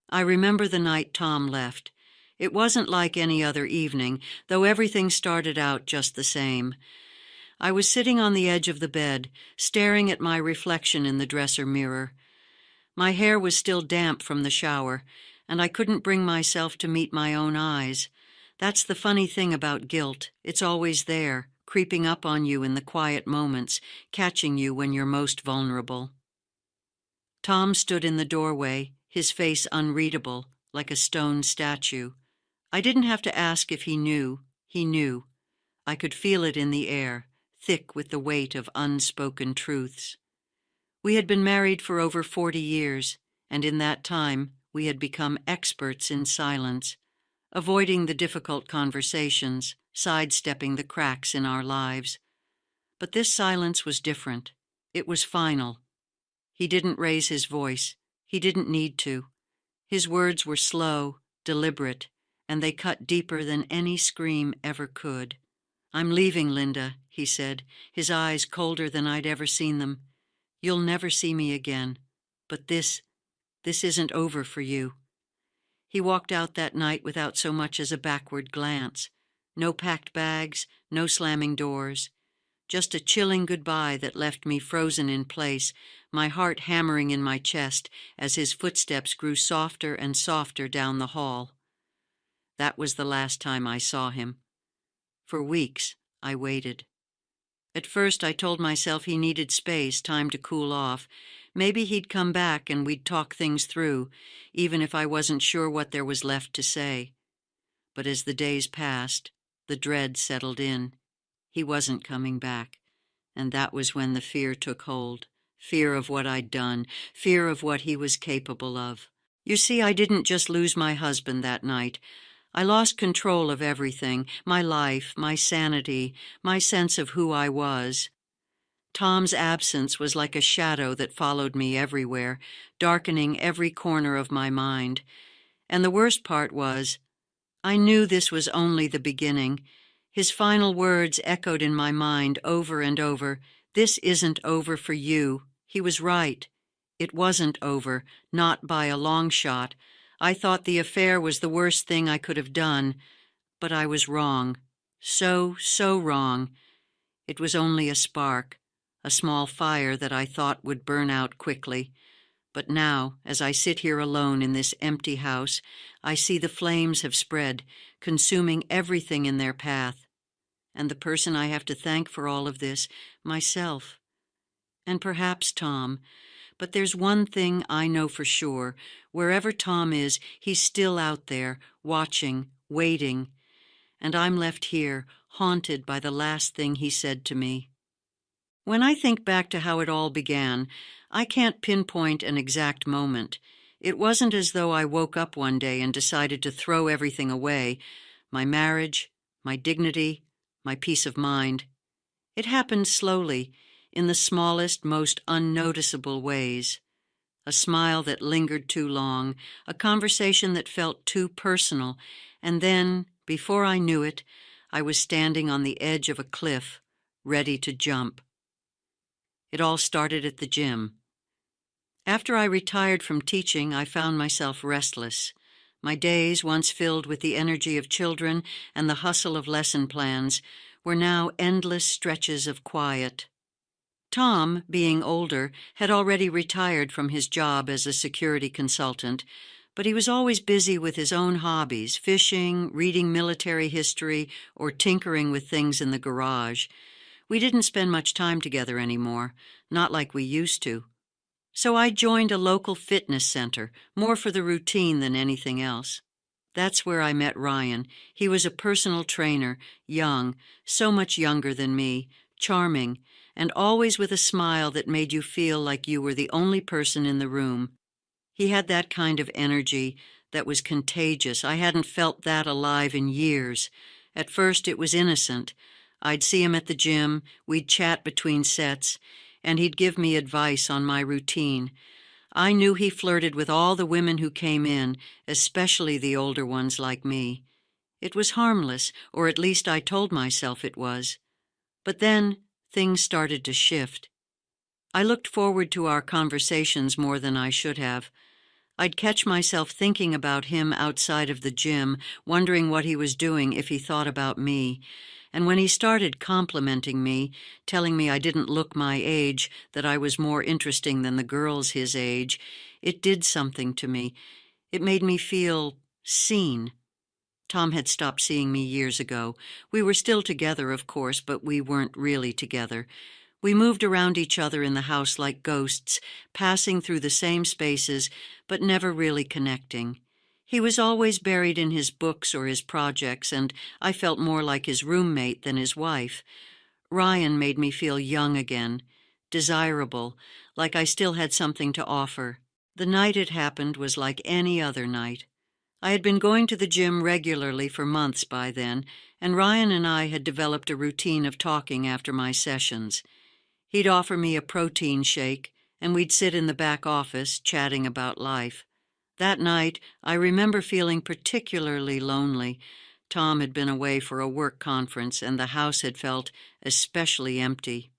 I remember the night Tom left. It wasn't like any other evening, though everything started out just the same. I was sitting on the edge of the bed, staring at my reflection in the dresser mirror. My hair was still damp from the shower, and I couldn't bring myself to meet my own eyes. That's the funny thing about guilt. It's always there, creeping up on you in the quiet moments, catching you when you're most vulnerable. Tom stood in the doorway, his face unreadable, like a stone statue. I didn't have to ask if he knew. He knew. I could feel it in the air, thick with the weight of unspoken truths. We had been married for over 40 years, and in that time we had become experts in silence, avoiding the difficult conversations, sidestepping the cracks in our lives. But this silence was different. It was final. He didn't raise his voice. He didn't need to. His words were slow, deliberate, and they cut deeper than any scream ever could. "I'm leaving, Linda," he said, his eyes colder than I'd ever seen them. "You'll never see me again. But this isn't over for you." He walked out that night without so much as a backward glance. No packed bags, no slamming doors. Just a chilling goodbye that left me frozen in place, my heart hammering in my chest as his footsteps grew softer and softer down the hall. That was the last time I saw him. For weeks, I waited. At first, I told myself he needed space, time to cool off. Maybe he'd come back and we'd talk things through, even if I wasn't sure what there was left to say. But as the days passed, the dread settled in. He wasn't coming back, and that was when the fear took hold. Fear of what I'd done, fear of what he was capable of. You see, I didn't just lose my husband that night. I lost control of everything, my life, my sanity, my sense of who I was. Tom's absence was like a shadow that followed me everywhere, darkening every corner of my mind. And the worst part was, I knew this was only the beginning. His final words echoed in my mind over and over. "This isn't over for you." He was right. It wasn't over, not by a long shot. I thought the affair was the worst thing I could have done, but I was wrong. So wrong. It was only a spark, a small fire that I thought would burn out quickly. But now, as I sit here alone in this empty house, I see the flames have spread, consuming everything in their path. And the person I have to thank for all of this, myself. And perhaps Tom. But there's one thing I know for sure. Wherever Tom is, he's still out there, watching, waiting. And I'm left here, haunted by the last thing he said to me. When I think back to how it all began, I can't pinpoint an exact moment. It wasn't as though I woke up one day and decided to throw everything away, my marriage, my dignity, my peace of mind. It happened slowly, in the smallest, most unnoticeable ways. A smile that lingered too long, a conversation that felt too personal, and then, before I knew it, I was standing on the edge of a cliff, ready to jump. It all started at the gym. After I retired from teaching, I found myself restless. My days, once filled with the energy of children and the hustle of lesson plans, were now endless stretches of quiet. Tom, being older, had already retired from his job as a security consultant, but he was always busy with his own hobbies, fishing, reading military history, or tinkering with things in the garage. We didn't spend much time together anymore, not like we used to. So I joined a local fitness center, more for the routine than anything else. That's where I met Ryan. He was a personal trainer, young, so much younger than me, charming, and always with a smile that made you feel like you were the only person in the room. He had that kind of energy that was contagious. I hadn't felt that alive in years. At first it was innocent. I'd see him at the gym, we'd chat between sets, and he'd give me advice on my routine. I knew he flirted with all the women who came in, especially the older ones like me. It was harmless, or at least I told myself it was. But then things started to shift. I looked forward to our conversations more than I should have. I'd catch myself thinking about him outside of the gym, wondering what he was doing if he thought about me. And when he started complimenting me, telling me I didn't look my age, that I was more interesting than the girls his age, it did something to me. It made me feel seen. Tom had stopped seeing me years ago. We were still together, of course, but we weren't really together. We moved around each other in the house like ghosts, passing through the same spaces, but never really connecting. He was always buried in his books or his projects, and I felt more like his roommate than his wife. Ryan made me feel young again, desirable, like I still had something to offer. The night it happened was like any other night. I had been going to the gym regularly for months by then, and Ryan and I had developed a routine of talking after my sessions. He'd offer me a protein shake, and we'd sit in the back office chatting about life. That night, I remember feeling particularly lonely. Tom had been away for a work conference, and the house had felt especially empty.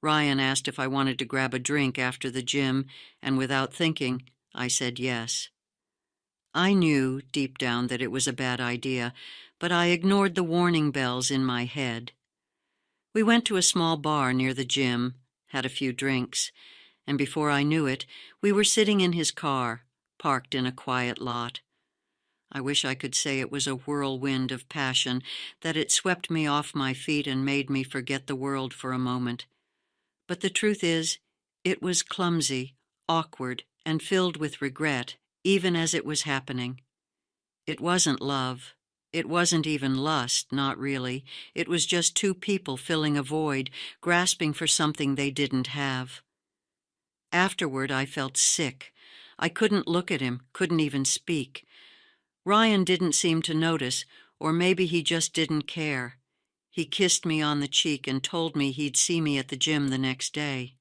Ryan asked if I wanted to grab a drink after the gym, and without thinking, I said yes. I knew, deep down, that it was a bad idea, but I ignored the warning bells in my head. We went to a small bar near the gym, had a few drinks, and before I knew it, we were sitting in his car, parked in a quiet lot. I wish I could say it was a whirlwind of passion, that it swept me off my feet and made me forget the world for a moment. But the truth is, it was clumsy, awkward, and filled with regret, even as it was happening. It wasn't love. It wasn't even lust, not really. It was just two people filling a void, grasping for something they didn't have. Afterward, I felt sick. I couldn't look at him, couldn't even speak. Ryan didn't seem to notice, or maybe he just didn't care. He kissed me on the cheek and told me he'd see me at the gym the next day.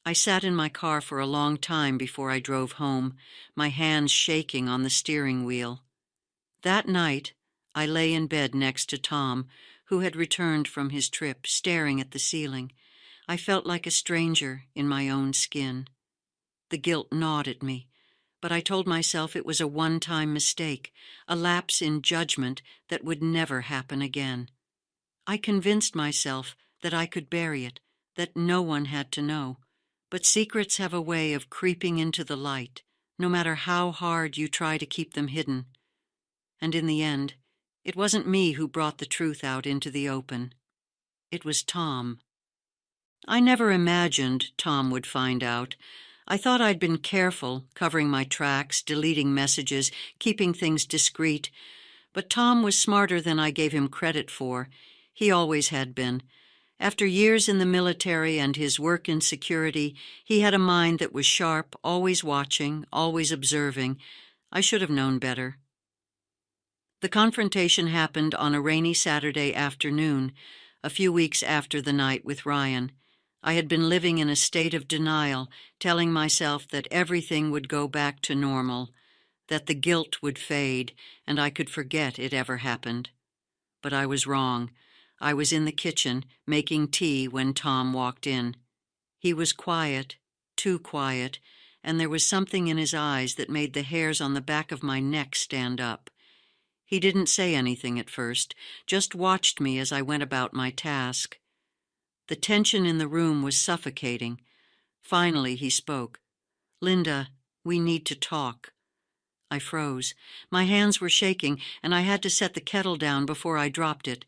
I sat in my car for a long time before I drove home, my hands shaking on the steering wheel. That night, I lay in bed next to Tom, who had returned from his trip, staring at the ceiling. I felt like a stranger in my own skin. The guilt gnawed at me, but I told myself it was a one-time mistake, a lapse in judgment that would never happen again. I convinced myself that I could bury it, that no one had to know. But secrets have a way of creeping into the light, no matter how hard you try to keep them hidden. And in the end, it wasn't me who brought the truth out into the open. It was Tom. I never imagined Tom would find out. I thought I'd been careful, covering my tracks, deleting messages, keeping things discreet. But Tom was smarter than I gave him credit for. He always had been. After years in the military and his work in security, he had a mind that was sharp, always watching, always observing. I should have known better. The confrontation happened on a rainy Saturday afternoon, a few weeks after the night with Ryan. I had been living in a state of denial, telling myself that everything would go back to normal, that the guilt would fade, and I could forget it ever happened. But I was wrong. I was in the kitchen, making tea when Tom walked in. He was quiet, too quiet, and there was something in his eyes that made the hairs on the back of my neck stand up. He didn't say anything at first, just watched me as I went about my task. The tension in the room was suffocating. Finally, he spoke. "Linda, we need to talk." I froze. My hands were shaking, and I had to set the kettle down before I dropped it.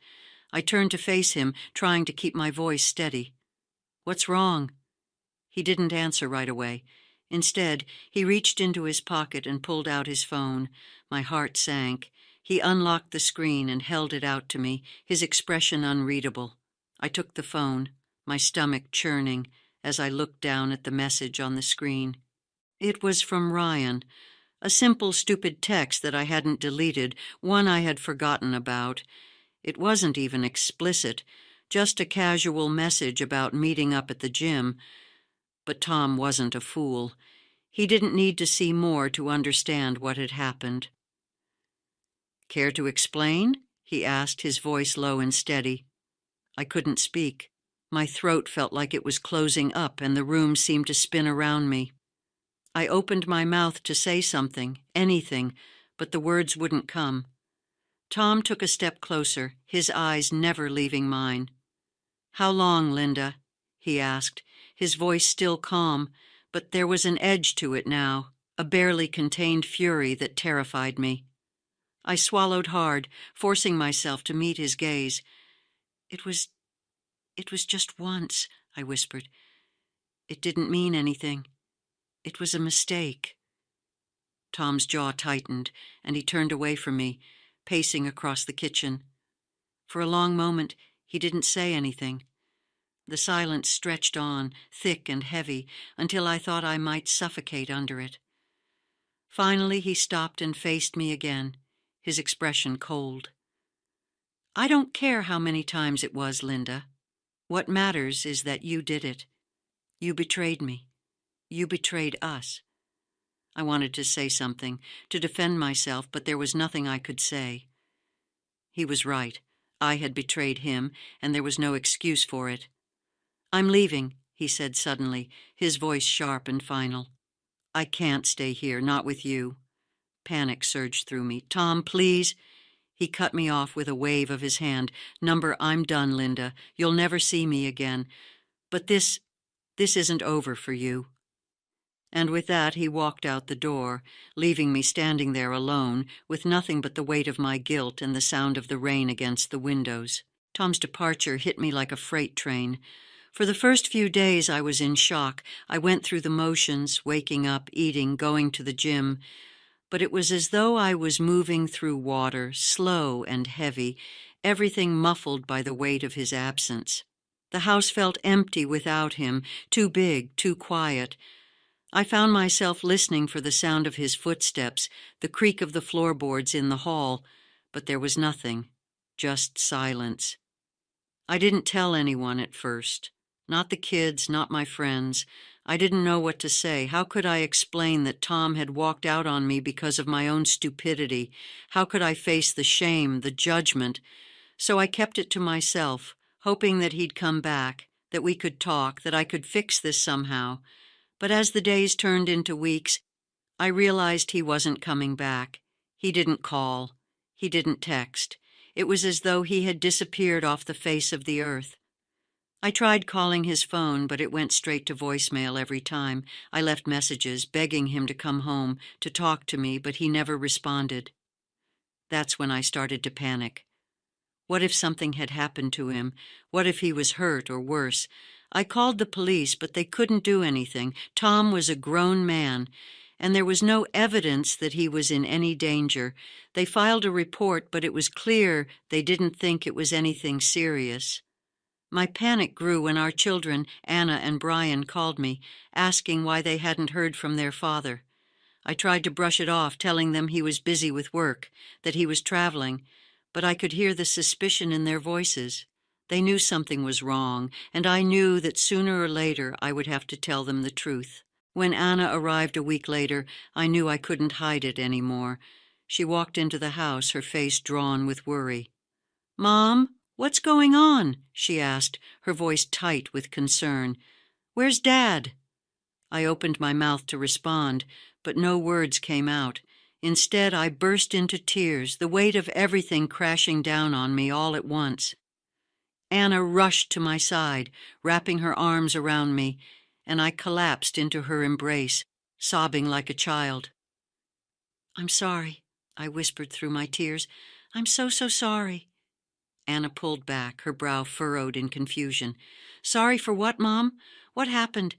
I turned to face him, trying to keep my voice steady. "What's wrong?" He didn't answer right away. Instead, he reached into his pocket and pulled out his phone. My heart sank. He unlocked the screen and held it out to me, his expression unreadable. I took the phone, my stomach churning, as I looked down at the message on the screen. It was from Ryan, a simple, stupid text that I hadn't deleted, one I had forgotten about. It wasn't even explicit, just a casual message about meeting up at the gym. But Tom wasn't a fool. He didn't need to see more to understand what had happened. "Care to explain?" he asked, his voice low and steady. I couldn't speak. My throat felt like it was closing up, and the room seemed to spin around me. I opened my mouth to say something, anything, but the words wouldn't come. Tom took a step closer, his eyes never leaving mine. "How long, Linda?" he asked, his voice still calm, but there was an edge to it now, a barely contained fury that terrified me. I swallowed hard, forcing myself to meet his gaze. It was just once," I whispered. "It didn't mean anything. It was a mistake." Tom's jaw tightened, and he turned away from me, pacing across the kitchen. For a long moment, he didn't say anything. The silence stretched on, thick and heavy, until I thought I might suffocate under it. Finally, he stopped and faced me again, his expression cold. "I don't care how many times it was, Linda. What matters is that you did it. You betrayed me. You betrayed us." I wanted to say something, to defend myself, but there was nothing I could say. He was right. I had betrayed him, and there was no excuse for it. "I'm leaving," he said suddenly, his voice sharp and final. "I can't stay here, not with you." Panic surged through me. "Tom, please." He cut me off with a wave of his hand. "I'm done, Linda. You'll never see me again. But this isn't over for you." And with that, he walked out the door, leaving me standing there alone, with nothing but the weight of my guilt and the sound of the rain against the windows. Tom's departure hit me like a freight train. For the first few days, I was in shock. I went through the motions, waking up, eating, going to the gym. But it was as though I was moving through water, slow and heavy, everything muffled by the weight of his absence. The house felt empty without him, too big, too quiet. I found myself listening for the sound of his footsteps, the creak of the floorboards in the hall, but there was nothing, just silence. I didn't tell anyone at first. Not the kids, not my friends. I didn't know what to say. How could I explain that Tom had walked out on me because of my own stupidity? How could I face the shame, the judgment? So I kept it to myself, hoping that he'd come back, that we could talk, that I could fix this somehow. But as the days turned into weeks, I realized he wasn't coming back. He didn't call. He didn't text. It was as though he had disappeared off the face of the earth. I tried calling his phone, but it went straight to voicemail every time. I left messages begging him to come home, to talk to me, but he never responded. That's when I started to panic. What if something had happened to him? What if he was hurt or worse? I called the police, but they couldn't do anything. Tom was a grown man, and there was no evidence that he was in any danger. They filed a report, but it was clear they didn't think it was anything serious. My panic grew when our children, Anna and Brian, called me, asking why they hadn't heard from their father. I tried to brush it off, telling them he was busy with work, that he was traveling, but I could hear the suspicion in their voices. They knew something was wrong, and I knew that sooner or later I would have to tell them the truth. When Anna arrived a week later, I knew I couldn't hide it anymore. She walked into the house, her face drawn with worry. "Mom, what's going on?" she asked, her voice tight with concern. "Where's Dad?" I opened my mouth to respond, but no words came out. Instead, I burst into tears, the weight of everything crashing down on me all at once. Anna rushed to my side, wrapping her arms around me, and I collapsed into her embrace, sobbing like a child. "I'm sorry," I whispered through my tears. "I'm so sorry." Anna pulled back, her brow furrowed in confusion. "Sorry for what, Mom? What happened?"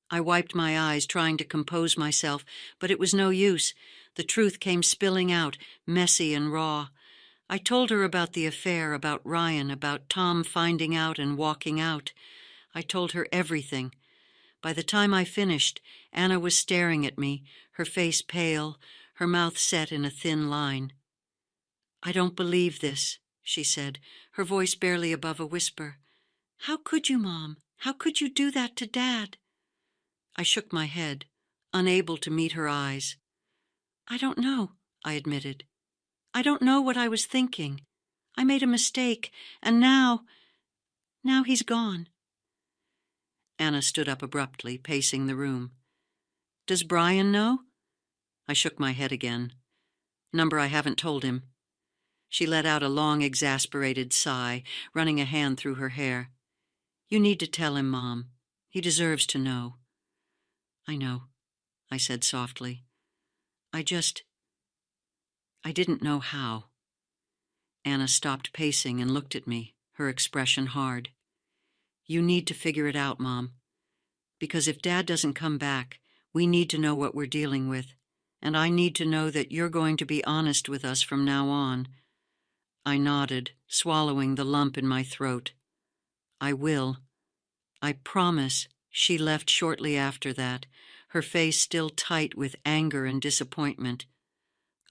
I wiped my eyes, trying to compose myself, but it was no use. The truth came spilling out, messy and raw. I told her about the affair, about Ryan, about Tom finding out and walking out. I told her everything. By the time I finished, Anna was staring at me, her face pale, her mouth set in a thin line. "I don't believe this," she said, her voice barely above a whisper. "How could you, Mom? How could you do that to Dad?" I shook my head, unable to meet her eyes. "I don't know," I admitted. "I don't know what I was thinking. I made a mistake, and now he's gone." Anna stood up abruptly, pacing the room. Does Brian know?" I shook my head again. "Number I haven't told him." She let out a long, exasperated sigh, running a hand through her hair. "You need to tell him, Mom. He deserves to know." "I know," I said softly. I didn't know how." Anna stopped pacing and looked at me, her expression hard. "You need to figure it out, Mom. Because if Dad doesn't come back, we need to know what we're dealing with, and I need to know that you're going to be honest with us from now on." I nodded, swallowing the lump in my throat. "I will. I promise." She left shortly after that, her face still tight with anger and disappointment.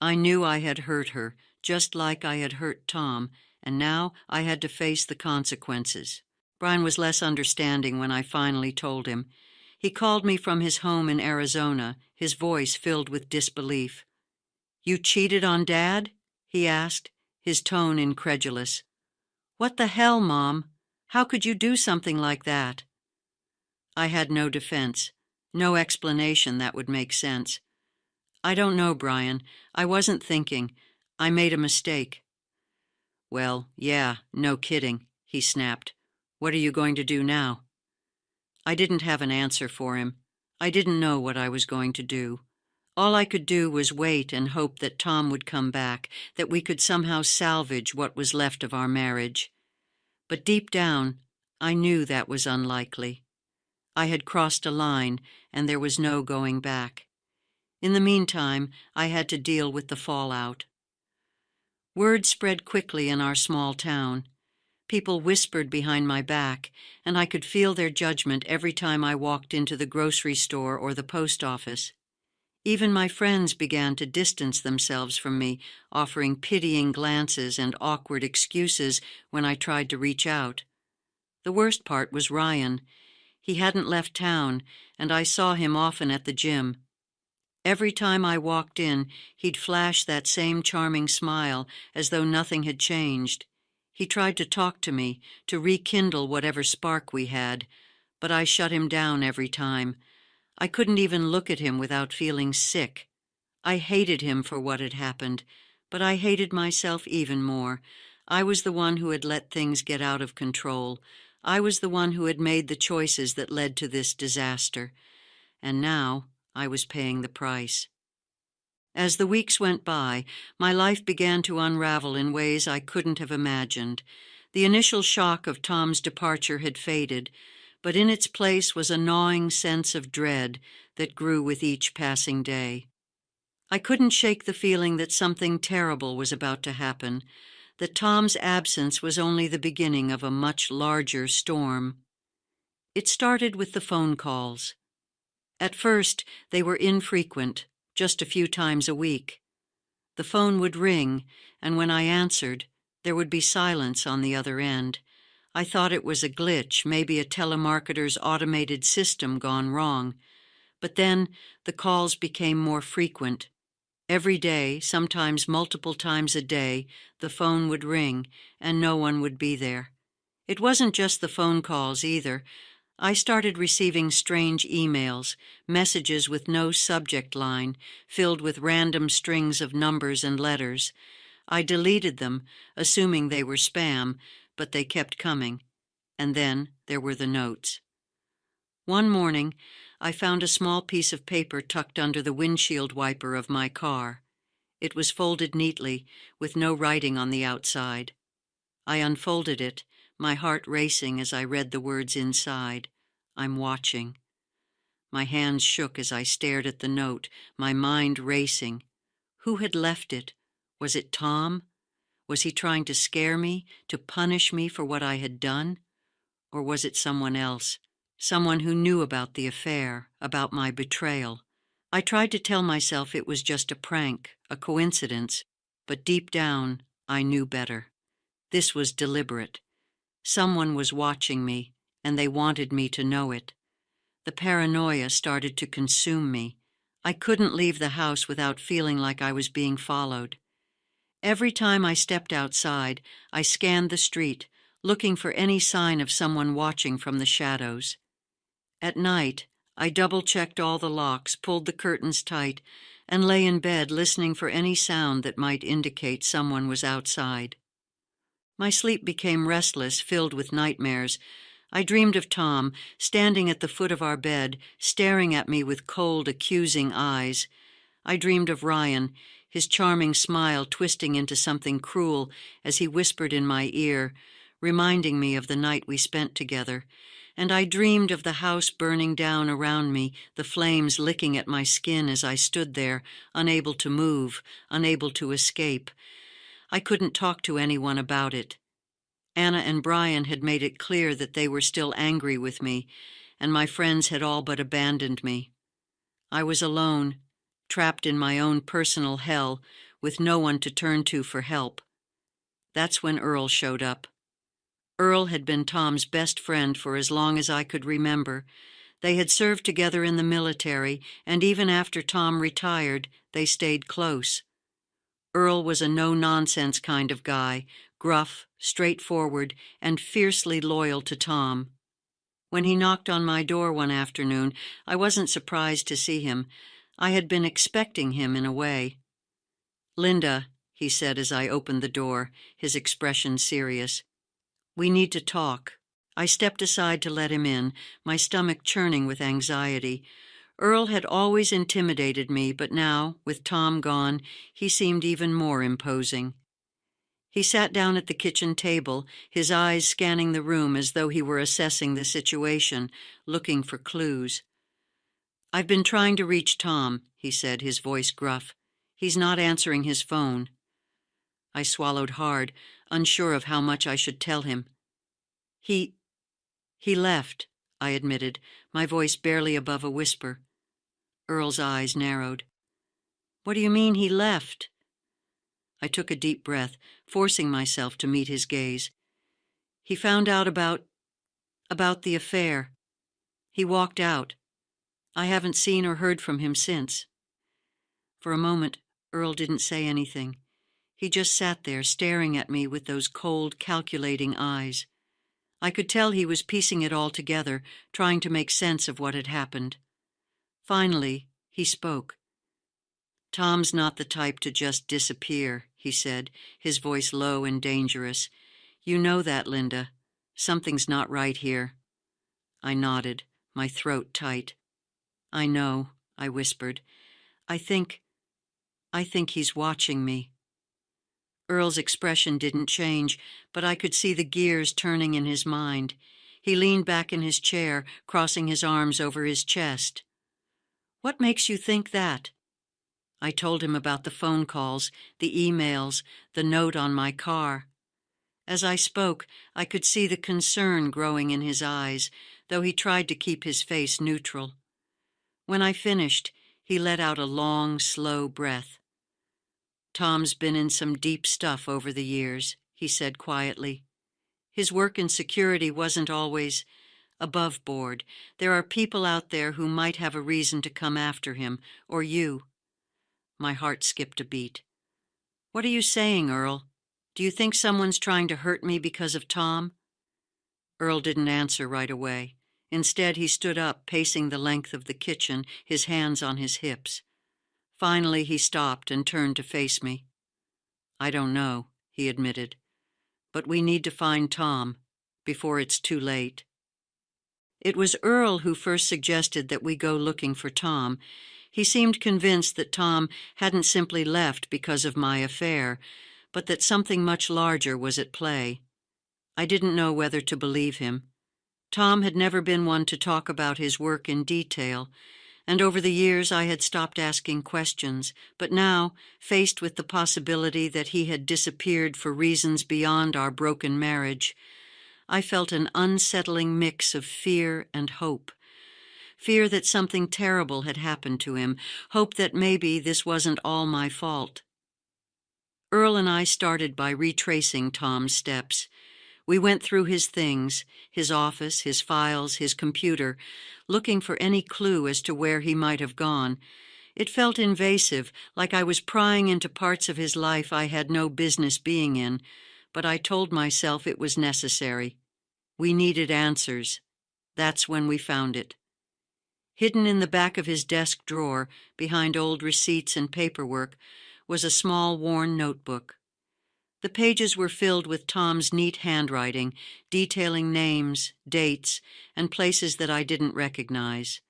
I knew I had hurt her, just like I had hurt Tom, and now I had to face the consequences. Brian was less understanding when I finally told him. He called me from his home in Arizona, his voice filled with disbelief. "You cheated on Dad?" he asked, his tone incredulous. "What the hell, Mom? How could you do something like that?" I had no defense, no explanation that would make sense. "I don't know, Brian. I wasn't thinking. I made a mistake." "Well, yeah, no kidding," he snapped. "What are you going to do now?" I didn't have an answer for him. I didn't know what I was going to do. All I could do was wait and hope that Tom would come back, that we could somehow salvage what was left of our marriage. But deep down, I knew that was unlikely. I had crossed a line, and there was no going back. In the meantime, I had to deal with the fallout. Word spread quickly in our small town. People whispered behind my back, and I could feel their judgment every time I walked into the grocery store or the post office. Even my friends began to distance themselves from me, offering pitying glances and awkward excuses when I tried to reach out. The worst part was Ryan. He hadn't left town, and I saw him often at the gym. Every time I walked in, he'd flash that same charming smile, as though nothing had changed. He tried to talk to me, to rekindle whatever spark we had, but I shut him down every time. I couldn't even look at him without feeling sick. I hated him for what had happened, but I hated myself even more. I was the one who had let things get out of control. I was the one who had made the choices that led to this disaster. And now I was paying the price. As the weeks went by, my life began to unravel in ways I couldn't have imagined. The initial shock of Tom's departure had faded, but in its place was a gnawing sense of dread that grew with each passing day. I couldn't shake the feeling that something terrible was about to happen, that Tom's absence was only the beginning of a much larger storm. It started with the phone calls. At first, they were infrequent, just a few times a week. The phone would ring, and when I answered, there would be silence on the other end. I thought it was a glitch, maybe a telemarketer's automated system gone wrong. But then the calls became more frequent. Every day, sometimes multiple times a day, the phone would ring, and no one would be there. It wasn't just the phone calls either. I started receiving strange emails, messages with no subject line, filled with random strings of numbers and letters. I deleted them, assuming they were spam, but they kept coming. And then there were the notes. One morning, I found a small piece of paper tucked under the windshield wiper of my car. It was folded neatly, with no writing on the outside. I unfolded it, my heart racing as I read the words inside. "I'm watching." My hands shook as I stared at the note, my mind racing. Who had left it? Was it Tom? Was he trying to scare me, to punish me for what I had done? Or was it someone else? Someone who knew about the affair, about my betrayal. I tried to tell myself it was just a prank, a coincidence, but deep down, I knew better. This was deliberate. Someone was watching me, and they wanted me to know it. The paranoia started to consume me. I couldn't leave the house without feeling like I was being followed. Every time I stepped outside, I scanned the street, looking for any sign of someone watching from the shadows. At night, I double-checked all the locks, pulled the curtains tight, and lay in bed listening for any sound that might indicate someone was outside. My sleep became restless, filled with nightmares. I dreamed of Tom, standing at the foot of our bed, staring at me with cold, accusing eyes. I dreamed of Ryan, his charming smile twisting into something cruel as he whispered in my ear, reminding me of the night we spent together. And I dreamed of the house burning down around me, the flames licking at my skin as I stood there, unable to move, unable to escape. I couldn't talk to anyone about it. Anna and Brian had made it clear that they were still angry with me, and my friends had all but abandoned me. I was alone, trapped in my own personal hell, with no one to turn to for help. That's when Earl showed up. Earl had been Tom's best friend for as long as I could remember. They had served together in the military, and even after Tom retired, they stayed close. Earl was a no-nonsense kind of guy, gruff, straightforward, and fiercely loyal to Tom. When he knocked on my door one afternoon, I wasn't surprised to see him. I had been expecting him in a way. "Linda," he said as I opened the door, his expression serious. "We need to talk." I stepped aside to let him in, my stomach churning with anxiety. Earl had always intimidated me, but now, with Tom gone, he seemed even more imposing. He sat down at the kitchen table, his eyes scanning the room as though he were assessing the situation, looking for clues. "I've been trying to reach Tom," he said, his voice gruff. "He's not answering his phone." I swallowed hard, unsure of how much I should tell him. He left," I admitted, my voice barely above a whisper. Earl's eyes narrowed. "What do you mean he left?" I took a deep breath, forcing myself to meet his gaze. "He found out about the affair. He walked out. I haven't seen or heard from him since." For a moment, Earl didn't say anything. He just sat there, staring at me with those cold, calculating eyes. I could tell he was piecing it all together, trying to make sense of what had happened. Finally, he spoke. "Tom's not the type to just disappear," he said, his voice low and dangerous. "You know that, Linda. Something's not right here." I nodded, my throat tight. "I know," I whispered. I think he's watching me." Earl's expression didn't change, but I could see the gears turning in his mind. He leaned back in his chair, crossing his arms over his chest. "What makes you think that?" I told him about the phone calls, the emails, the note on my car. As I spoke, I could see the concern growing in his eyes, though he tried to keep his face neutral. When I finished, he let out a long, slow breath. "Tom's been in some deep stuff over the years," he said quietly. "His work in security wasn't always above board. There are people out there who might have a reason to come after him, or you." My heart skipped a beat. "What are you saying, Earl? Do you think someone's trying to hurt me because of Tom?" Earl didn't answer right away. Instead, he stood up, pacing the length of the kitchen, his hands on his hips. Finally, he stopped and turned to face me. "I don't know," he admitted. "But we need to find Tom before it's too late." It was Earl who first suggested that we go looking for Tom. He seemed convinced that Tom hadn't simply left because of my affair, but that something much larger was at play. I didn't know whether to believe him. Tom had never been one to talk about his work in detail, and over the years I had stopped asking questions, but now, faced with the possibility that he had disappeared for reasons beyond our broken marriage, I felt an unsettling mix of fear and hope. Fear that something terrible had happened to him, hope that maybe this wasn't all my fault. Earl and I started by retracing Tom's steps. We went through his things, his office, his files, his computer, looking for any clue as to where he might have gone. It felt invasive, like I was prying into parts of his life I had no business being in, but I told myself it was necessary. We needed answers. That's when we found it. Hidden in the back of his desk drawer, behind old receipts and paperwork, was a small, worn notebook. The pages were filled with Tom's neat handwriting, detailing names, dates, and places that I didn't recognize.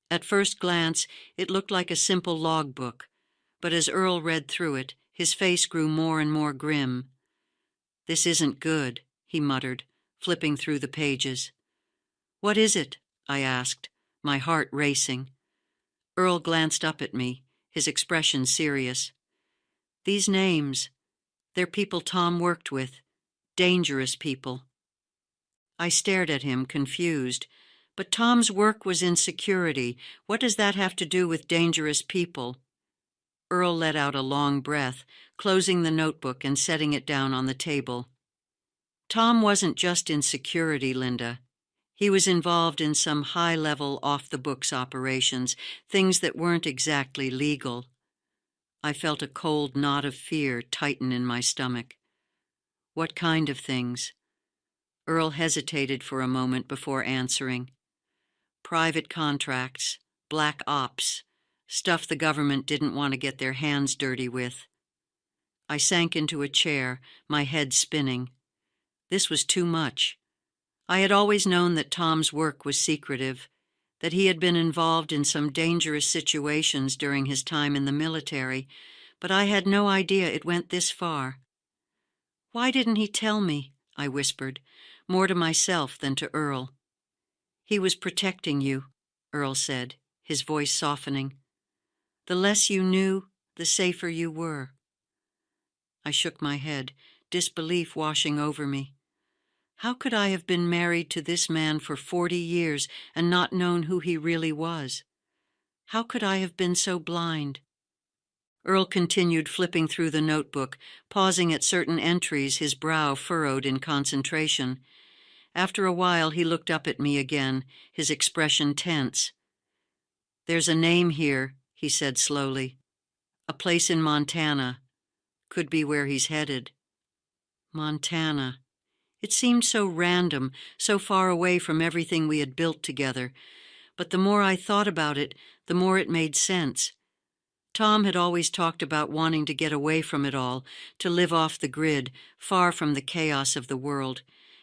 At first glance, it looked like a simple logbook, but as Earl read through it, his face grew more and more grim. "This isn't good," he muttered, flipping through the pages. "What is it?" I asked, my heart racing. Earl glanced up at me, his expression serious. "These names, they're people Tom worked with. Dangerous people." I stared at him, confused. But Tom's work was in security. What does that have to do with dangerous people? Earl let out a long breath, closing the notebook and setting it down on the table. "Tom wasn't just in security, Linda. He was involved in some high-level, off-the-books operations, things that weren't exactly legal." I felt a cold knot of fear tighten in my stomach. "What kind of things?" Earl hesitated for a moment before answering. "Private contracts, black ops, stuff the government didn't want to get their hands dirty with." I sank into a chair, my head spinning. This was too much. I had always known that Tom's work was secretive, that he had been involved in some dangerous situations during his time in the military, but I had no idea it went this far. "Why didn't he tell me?" I whispered, more to myself than to Earl. "He was protecting you," Earl said, his voice softening. "The less you knew, the safer you were." I shook my head, disbelief washing over me. How could I have been married to this man for 40 years and not known who he really was? How could I have been so blind? Earl continued flipping through the notebook, pausing at certain entries, his brow furrowed in concentration. After a while, he looked up at me again, his expression tense. "There's a name here," he said slowly. "A place in Montana. Could be where he's headed." Montana. It seemed so random, so far away from everything we had built together. But the more I thought about it, the more it made sense. Tom had always talked about wanting to get away from it all, to live off the grid, far from the chaos of the world.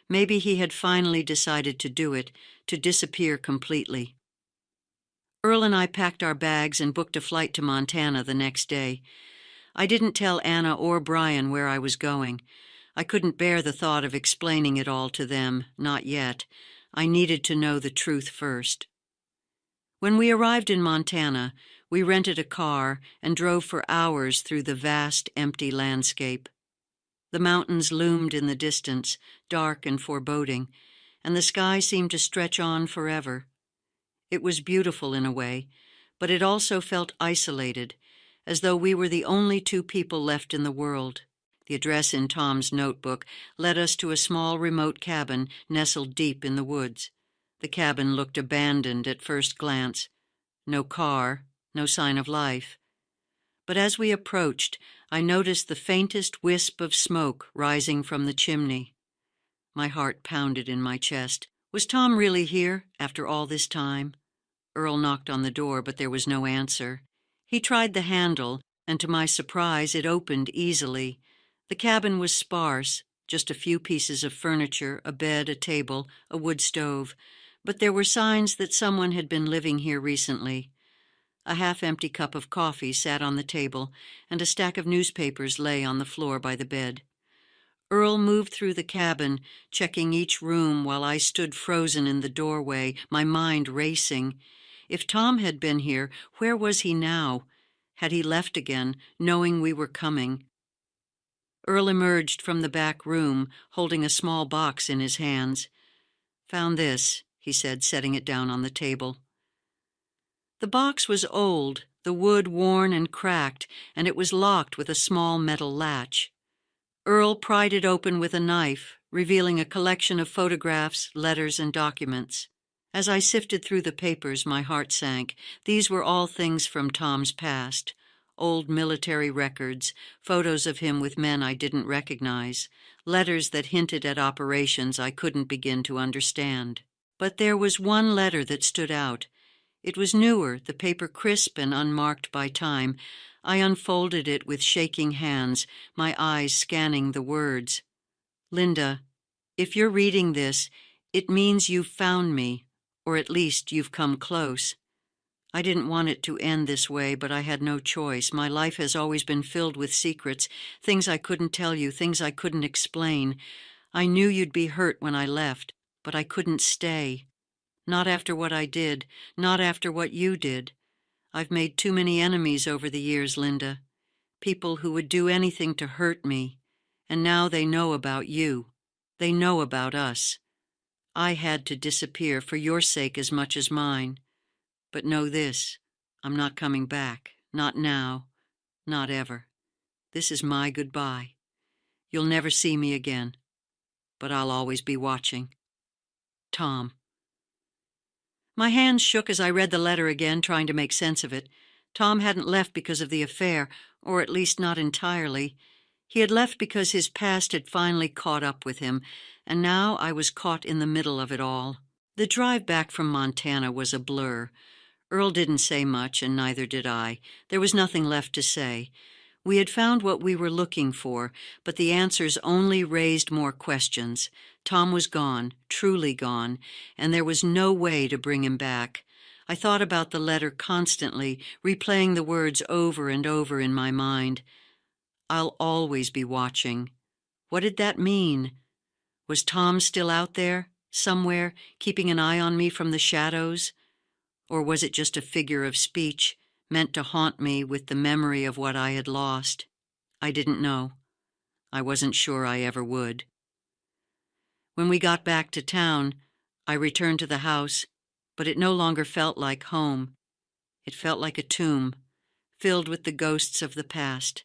Maybe he had finally decided to do it, to disappear completely. Earl and I packed our bags and booked a flight to Montana the next day. I didn't tell Anna or Brian where I was going. I couldn't bear the thought of explaining it all to them, not yet. I needed to know the truth first. When we arrived in Montana, we rented a car and drove for hours through the vast, empty landscape. The mountains loomed in the distance, dark and foreboding, and the sky seemed to stretch on forever. It was beautiful in a way, but it also felt isolated, as though we were the only two people left in the world. The address in Tom's notebook led us to a small remote cabin nestled deep in the woods. The cabin looked abandoned at first glance. No car, no sign of life. But as we approached, I noticed the faintest wisp of smoke rising from the chimney. My heart pounded in my chest. Was Tom really here, after all this time? Earl knocked on the door, but there was no answer. He tried the handle, and to my surprise, it opened easily. The cabin was sparse, just a few pieces of furniture, a bed, a table, a wood stove, but there were signs that someone had been living here recently. A half-empty cup of coffee sat on the table, and a stack of newspapers lay on the floor by the bed. Earl moved through the cabin, checking each room while I stood frozen in the doorway, my mind racing. If Tom had been here, where was he now? Had he left again, knowing we were coming? Earl emerged from the back room, holding a small box in his hands. "Found this," he said, setting it down on the table. The box was old, the wood worn and cracked, and it was locked with a small metal latch. Earl pried it open with a knife, revealing a collection of photographs, letters, and documents. As I sifted through the papers, my heart sank. These were all things from Tom's past. Old military records, photos of him with men I didn't recognize, letters that hinted at operations I couldn't begin to understand. But there was one letter that stood out. It was newer, the paper crisp and unmarked by time. I unfolded it with shaking hands, my eyes scanning the words. Linda, if you're reading this, it means you've found me, or at least you've come close. I didn't want it to end this way, but I had no choice. My life has always been filled with secrets, things I couldn't tell you, things I couldn't explain. I knew you'd be hurt when I left, but I couldn't stay. Not after what I did, not after what you did. I've made too many enemies over the years, Linda. People who would do anything to hurt me. And now they know about you. They know about us. I had to disappear for your sake as much as mine. But know this, I'm not coming back. Not now. Not ever. This is my goodbye. You'll never see me again. But I'll always be watching. Tom. My hands shook as I read the letter again, trying to make sense of it. Tom hadn't left because of the affair, or at least not entirely. He had left because his past had finally caught up with him, and now I was caught in the middle of it all. The drive back from Montana was a blur. Earl didn't say much, and neither did I. There was nothing left to say. We had found what we were looking for, but the answers only raised more questions. Tom was gone, truly gone, and there was no way to bring him back. I thought about the letter constantly, replaying the words over and over in my mind. I'll always be watching. What did that mean? Was Tom still out there, somewhere, keeping an eye on me from the shadows? Or was it just a figure of speech, meant to haunt me with the memory of what I had lost? I didn't know. I wasn't sure I ever would. When we got back to town, I returned to the house, but it no longer felt like home. It felt like a tomb, filled with the ghosts of the past.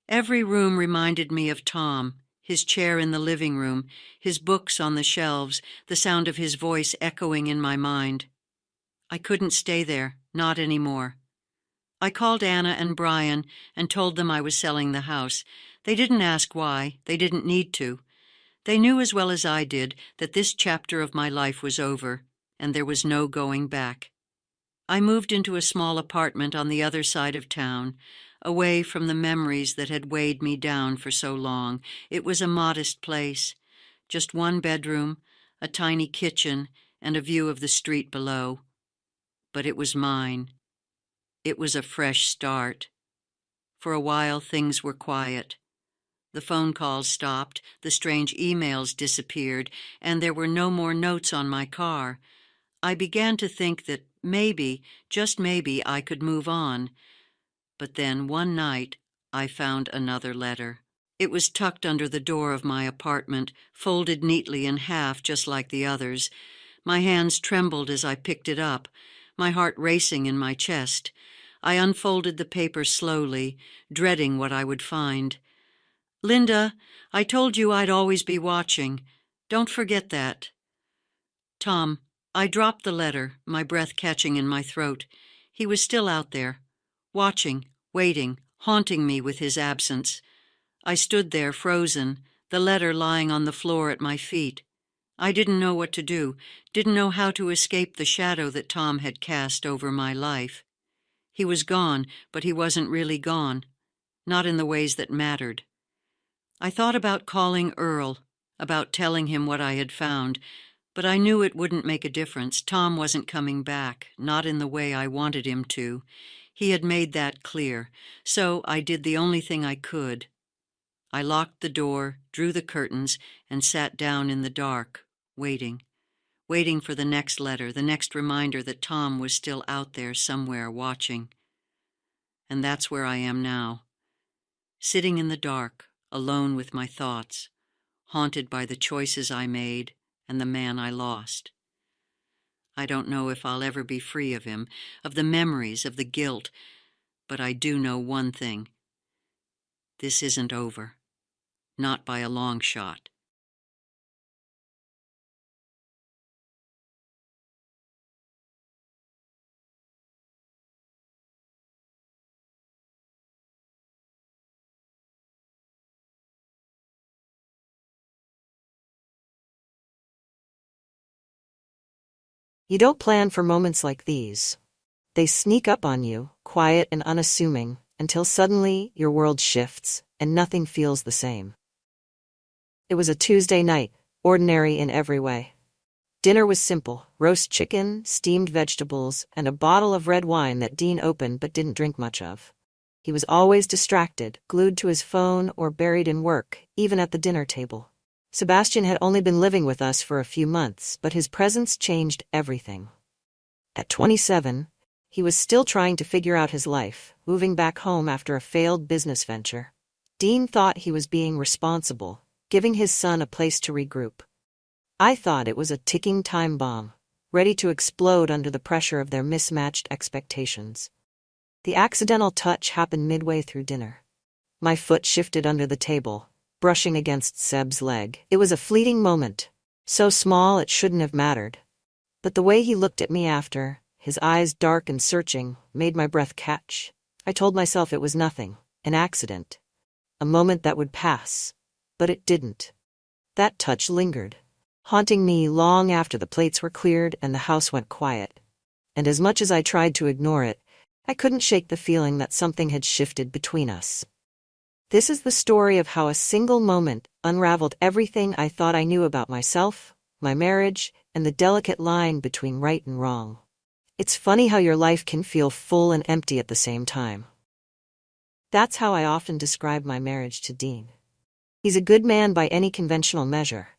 Every room reminded me of Tom, his chair in the living room, his books on the shelves, the sound of his voice echoing in my mind. I couldn't stay there, not anymore. I called Anna and Brian and told them I was selling the house. They didn't ask why. They didn't need to. They knew as well as I did that this chapter of my life was over, and there was no going back. I moved into a small apartment on the other side of town, away from the memories that had weighed me down for so long. It was a modest place, just one bedroom, a tiny kitchen, and a view of the street below. But it was mine. It was a fresh start. For a while, things were quiet. The phone calls stopped, the strange emails disappeared, and there were no more notes on my car. I began to think that maybe, just maybe, I could move on. But then, one night, I found another letter. It was tucked under the door of my apartment, folded neatly in half, just like the others. My hands trembled as I picked it up, my heart racing in my chest. I unfolded the paper slowly, dreading what I would find. Linda, I told you I'd always be watching. Don't forget that. Tom, I dropped the letter, my breath catching in my throat. He was still out there, watching, waiting, haunting me with his absence. I stood there, frozen, the letter lying on the floor at my feet. I didn't know what to do, didn't know how to escape the shadow that Tom had cast over my life. He was gone, but he wasn't really gone, not in the ways that mattered. I thought about calling Earl, about telling him what I had found, but I knew it wouldn't make a difference. Tom wasn't coming back, not in the way I wanted him to. He had made that clear, so I did the only thing I could. I locked the door, drew the curtains, and sat down in the dark, waiting for the next letter, the next reminder that Tom was still out there somewhere watching. And that's where I am now, sitting in the dark, alone with my thoughts, haunted by the choices I made and the man I lost. I don't know if I'll ever be free of him, of the memories, of the guilt, but I do know one thing. This isn't over, not by a long shot. You don't plan for moments like these. They sneak up on you, quiet and unassuming, until suddenly your world shifts and nothing feels the same. It was a Tuesday night, ordinary in every way. Dinner was simple: roast chicken, steamed vegetables, and a bottle of red wine that Dean opened but didn't drink much of. He was always distracted, glued to his phone or buried in work, even at the dinner table. Sebastian had only been living with us for a few months, but his presence changed everything. At 27, he was still trying to figure out his life, moving back home after a failed business venture. Dean thought he was being responsible, giving his son a place to regroup. I thought it was a ticking time bomb, ready to explode under the pressure of their mismatched expectations. The accidental touch happened midway through dinner. My foot shifted under the table, brushing against Seb's leg. It was a fleeting moment, so small it shouldn't have mattered. But the way he looked at me after, his eyes dark and searching, made my breath catch. I told myself it was nothing, an accident, a moment that would pass. But it didn't. That touch lingered, haunting me long after the plates were cleared and the house went quiet. And as much as I tried to ignore it, I couldn't shake the feeling that something had shifted between us. This is the story of how a single moment unraveled everything I thought I knew about myself, my marriage, and the delicate line between right and wrong. It's funny how your life can feel full and empty at the same time. That's how I often describe my marriage to Dean. He's a good man by any conventional measure,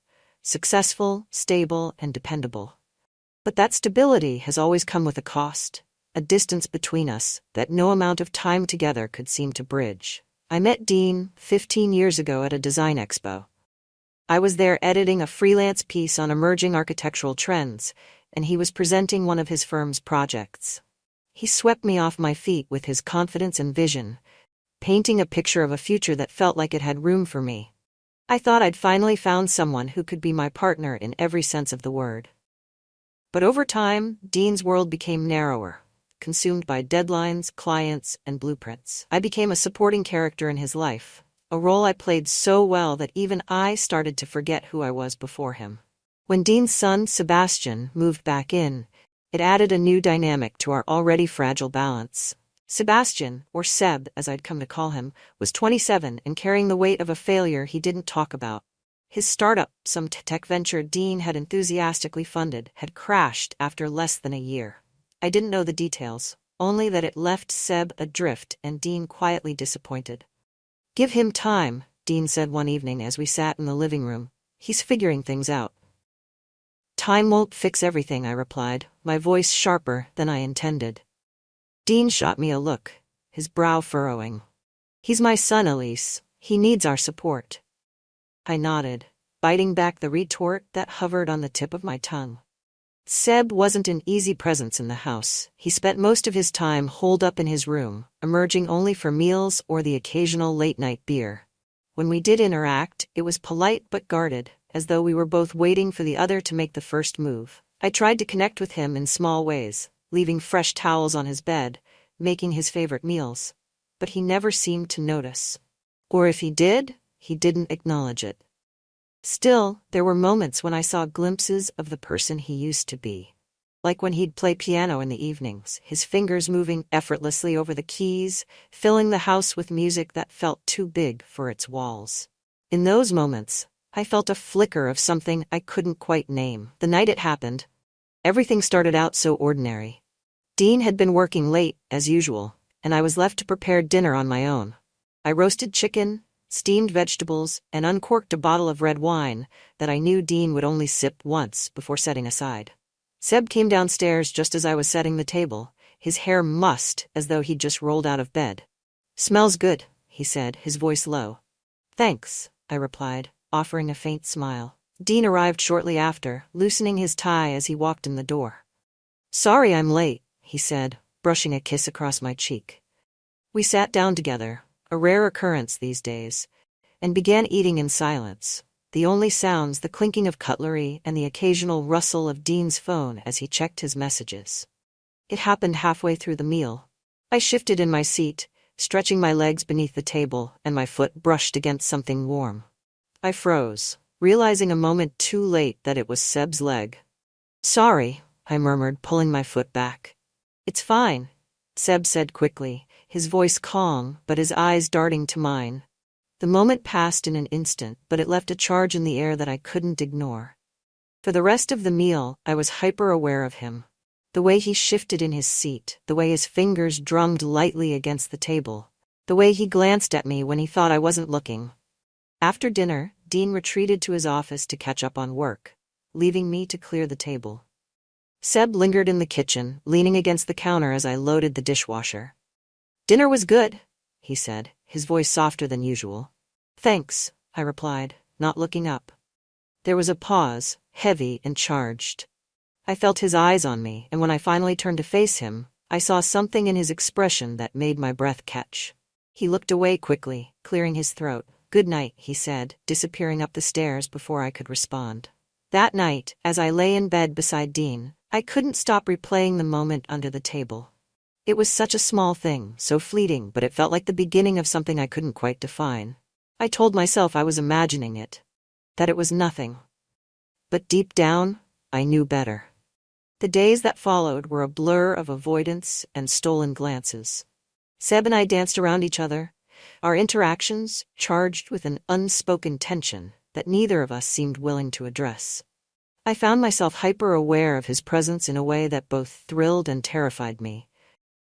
successful, stable, and dependable. But that stability has always come with a cost, a distance between us that no amount of time together could seem to bridge. I met Dean 15 years ago at a design expo. I was there editing a freelance piece on emerging architectural trends, and he was presenting one of his firm's projects. He swept me off my feet with his confidence and vision, painting a picture of a future that felt like it had room for me. I thought I'd finally found someone who could be my partner in every sense of the word. But over time, Dean's world became narrower, consumed by deadlines, clients, and blueprints. I became a supporting character in his life, a role I played so well that even I started to forget who I was before him. When Dean's son, Sebastian, moved back in, it added a new dynamic to our already fragile balance. Sebastian, or Seb as I'd come to call him, was 27 and carrying the weight of a failure he didn't talk about. His startup, some tech venture Dean had enthusiastically funded, had crashed after less than a year. I didn't know the details, only that it left Seb adrift and Dean quietly disappointed. "Give him time," Dean said one evening as we sat in the living room. "He's figuring things out." "Time won't fix everything," I replied, my voice sharper than I intended. Dean shot me a look, his brow furrowing. "He's my son, Elise. He needs our support." I nodded, biting back the retort that hovered on the tip of my tongue. Seb wasn't an easy presence in the house. He spent most of his time holed up in his room, emerging only for meals or the occasional late-night beer. When we did interact, it was polite but guarded, as though we were both waiting for the other to make the first move. I tried to connect with him in small ways, leaving fresh towels on his bed, making his favorite meals. But he never seemed to notice. Or if he did, he didn't acknowledge it. Still, there were moments when I saw glimpses of the person he used to be. Like when he'd play piano in the evenings, his fingers moving effortlessly over the keys, filling the house with music that felt too big for its walls. In those moments, I felt a flicker of something I couldn't quite name. The night it happened, everything started out so ordinary. Dean had been working late, as usual, and I was left to prepare dinner on my own. I roasted chicken, steamed vegetables, and uncorked a bottle of red wine that I knew Dean would only sip once before setting aside. Seb came downstairs just as I was setting the table, his hair mussed as though he'd just rolled out of bed. "Smells good," he said, his voice low. "Thanks," I replied, offering a faint smile. Dean arrived shortly after, loosening his tie as he walked in the door. "Sorry I'm late," he said, brushing a kiss across my cheek. We sat down together, a rare occurrence these days, and began eating in silence, the only sounds the clinking of cutlery and the occasional rustle of Dean's phone as he checked his messages. It happened halfway through the meal. I shifted in my seat, stretching my legs beneath the table, and my foot brushed against something warm. I froze, realizing a moment too late that it was Seb's leg. "Sorry," I murmured, pulling my foot back. It's fine, Seb said quickly, his voice calm but his eyes darting to mine. The moment passed in an instant, but it left a charge in the air that I couldn't ignore. For the rest of the meal, I was hyper-aware of him. The way he shifted in his seat, the way his fingers drummed lightly against the table, the way he glanced at me when he thought I wasn't looking. After dinner, Dean retreated to his office to catch up on work, leaving me to clear the table. Seb lingered in the kitchen, leaning against the counter as I loaded the dishwasher. "Dinner was good," he said, his voice softer than usual. "Thanks," I replied, not looking up. There was a pause, heavy and charged. I felt his eyes on me, and when I finally turned to face him, I saw something in his expression that made my breath catch. He looked away quickly, clearing his throat. "Good night," he said, disappearing up the stairs before I could respond. That night, as I lay in bed beside Dean, I couldn't stop replaying the moment under the table. It was such a small thing, so fleeting, but it felt like the beginning of something I couldn't quite define. I told myself I was imagining it, that it was nothing. But deep down, I knew better. The days that followed were a blur of avoidance and stolen glances. Seb and I danced around each other, our interactions charged with an unspoken tension that neither of us seemed willing to address. I found myself hyper-aware of his presence in a way that both thrilled and terrified me.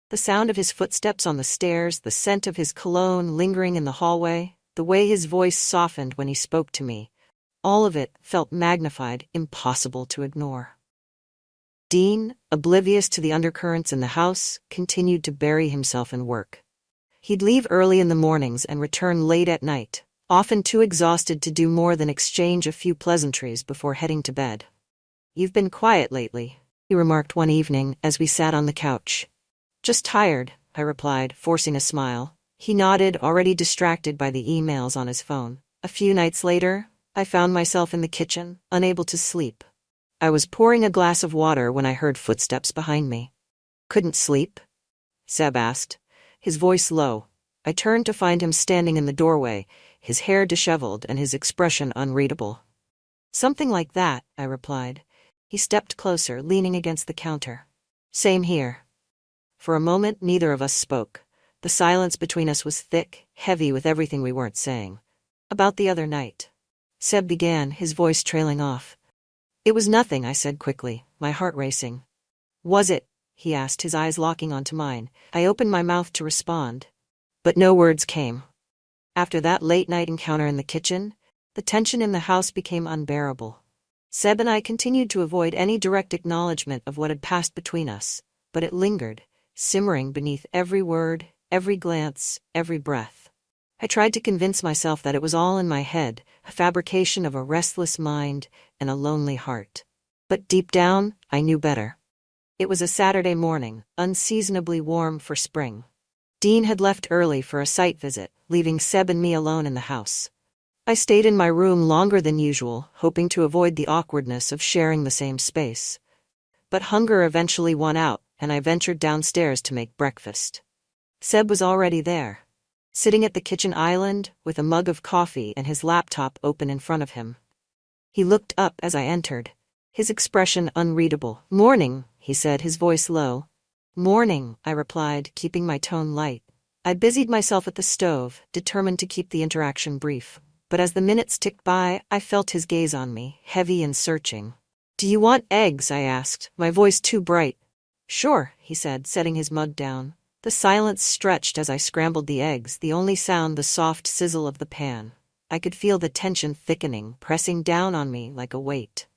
The sound of his footsteps on the stairs, the scent of his cologne lingering in the hallway, the way his voice softened when he spoke to me, all of it felt magnified, impossible to ignore. Dean, oblivious to the undercurrents in the house, continued to bury himself in work. He'd leave early in the mornings and return late at night, often too exhausted to do more than exchange a few pleasantries before heading to bed. "You've been quiet lately," he remarked one evening as we sat on the couch. "Just tired," I replied, forcing a smile. He nodded, already distracted by the emails on his phone. A few nights later, I found myself in the kitchen, unable to sleep. I was pouring a glass of water when I heard footsteps behind me. "Couldn't sleep?" Seb asked, his voice low. I turned to find him standing in the doorway, his hair disheveled and his expression unreadable. "Something like that," I replied. He stepped closer, leaning against the counter. "Same here." For a moment, neither of us spoke. The silence between us was thick, heavy with everything we weren't saying. "About the other night," Seb began, his voice trailing off. "It was nothing," I said quickly, my heart racing. "Was it?" he asked, his eyes locking onto mine. I opened my mouth to respond, but no words came. After that late-night encounter in the kitchen, the tension in the house became unbearable. Seb and I continued to avoid any direct acknowledgement of what had passed between us, but it lingered, simmering beneath every word, every glance, every breath. I tried to convince myself that it was all in my head, a fabrication of a restless mind and a lonely heart. But deep down, I knew better. It was a Saturday morning, unseasonably warm for spring. Dean had left early for a site visit, leaving Seb and me alone in the house. I stayed in my room longer than usual, hoping to avoid the awkwardness of sharing the same space. But hunger eventually won out, and I ventured downstairs to make breakfast. Seb was already there, sitting at the kitchen island with a mug of coffee and his laptop open in front of him. He looked up as I entered, his expression unreadable. "Morning," he said, his voice low. "Morning," I replied, keeping my tone light. I busied myself at the stove, determined to keep the interaction brief. But as the minutes ticked by, I felt his gaze on me, heavy and searching. "Do you want eggs?" I asked, my voice too bright. "Sure," he said, setting his mug down. The silence stretched as I scrambled the eggs, the only sound the soft sizzle of the pan. I could feel the tension thickening, pressing down on me like a weight.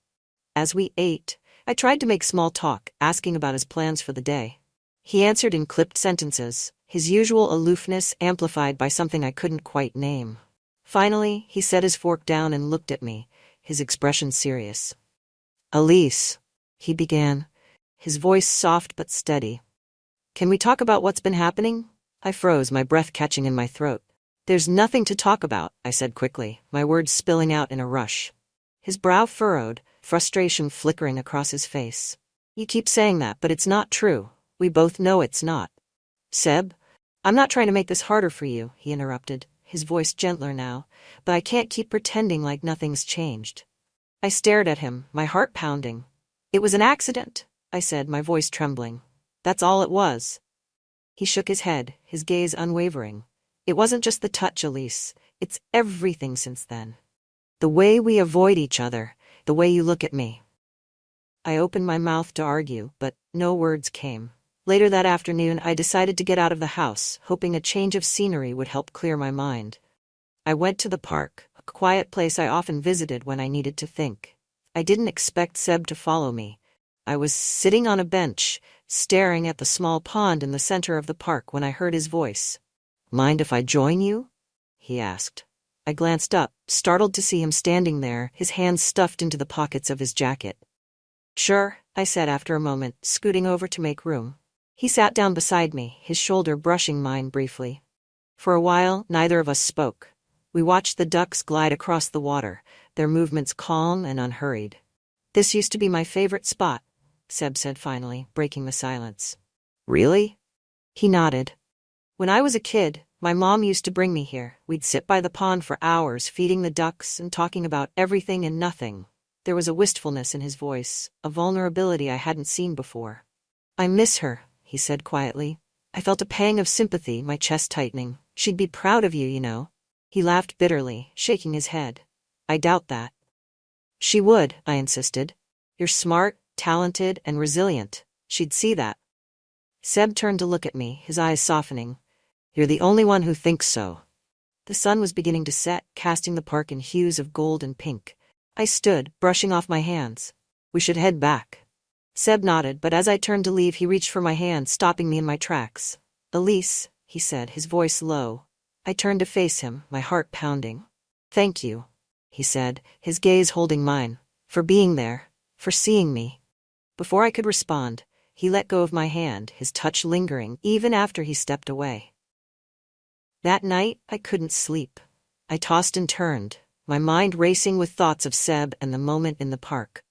As we ate, I tried to make small talk, asking about his plans for the day. He answered in clipped sentences, his usual aloofness amplified by something I couldn't quite name. Finally, he set his fork down and looked at me, his expression serious. "Elise," he began, his voice soft but steady. "Can we talk about what's been happening?" I froze, my breath catching in my throat. "There's nothing to talk about," I said quickly, my words spilling out in a rush. His brow furrowed, frustration flickering across his face. "You keep saying that, but it's not true. We both know it's not." "Seb, I'm not trying to make this harder for you," he interrupted, his voice gentler now, "but I can't keep pretending like nothing's changed." I stared at him, my heart pounding. "It was an accident," I said, my voice trembling. That's all it was. He shook his head, his gaze unwavering. It wasn't just the touch, Elise. It's everything since then. The way we avoid each other, the way you look at me. I opened my mouth to argue, but no words came. Later that afternoon, I decided to get out of the house, hoping a change of scenery would help clear my mind. I went to the park, a quiet place I often visited when I needed to think. I didn't expect Seb to follow me. I was sitting on a bench, staring at the small pond in the center of the park when I heard his voice. "Mind if I join you?" he asked. I glanced up, startled to see him standing there, his hands stuffed into the pockets of his jacket. "Sure," I said after a moment, scooting over to make room. He sat down beside me, his shoulder brushing mine briefly. For a while, neither of us spoke. We watched the ducks glide across the water, their movements calm and unhurried. "This used to be my favorite spot," Seb said finally, breaking the silence. "Really?" He nodded. "When I was a kid, my mom used to bring me here. We'd sit by the pond for hours, feeding the ducks and talking about everything and nothing." There was a wistfulness in his voice, a vulnerability I hadn't seen before. "I miss her," he said quietly. I felt a pang of sympathy, my chest tightening. "She'd be proud of you, you know." He laughed bitterly, shaking his head. "I doubt that." "She would," I insisted. "You're smart, talented, and resilient. She'd see that." Seb turned to look at me, his eyes softening. "You're the only one who thinks so." The sun was beginning to set, casting the park in hues of gold and pink. I stood, brushing off my hands. "We should head back." Seb nodded, but as I turned to leave, he reached for my hand, stopping me in my tracks. "Elise," he said, his voice low. I turned to face him, my heart pounding. "Thank you," he said, his gaze holding mine, "for being there, for seeing me." Before I could respond, he let go of my hand, his touch lingering even after he stepped away. That night, I couldn't sleep. I tossed and turned, my mind racing with thoughts of Seb and the moment in the park.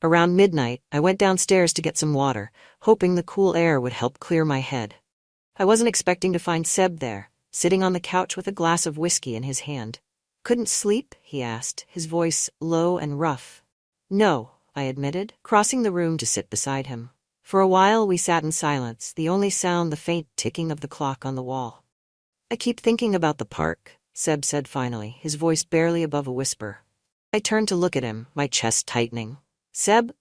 Around midnight, I went downstairs to get some water, hoping the cool air would help clear my head. I wasn't expecting to find Seb there, sitting on the couch with a glass of whiskey in his hand. "Couldn't sleep?" he asked, his voice low and rough. "No," I admitted, crossing the room to sit beside him. For a while we sat in silence, the only sound the faint ticking of the clock on the wall. "I keep thinking about the park," Seb said finally, his voice barely above a whisper. I turned to look at him, my chest tightening. "Seb?"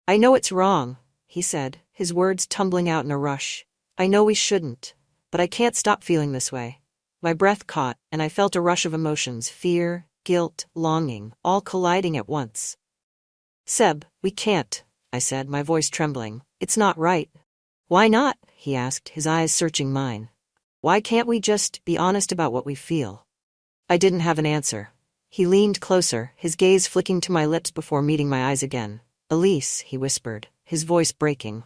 "I know it's wrong," he said, his words tumbling out in a rush. "I know we shouldn't, but I can't stop feeling this way." My breath caught, and I felt a rush of emotions, fear, guilt, longing, all colliding at once. "Seb, we can't," I said, my voice trembling. "It's not right." "Why not?" he asked, his eyes searching mine. "Why can't we just be honest about what we feel?" I didn't have an answer. He leaned closer, his gaze flicking to my lips before meeting my eyes again. "Elise," he whispered, his voice breaking.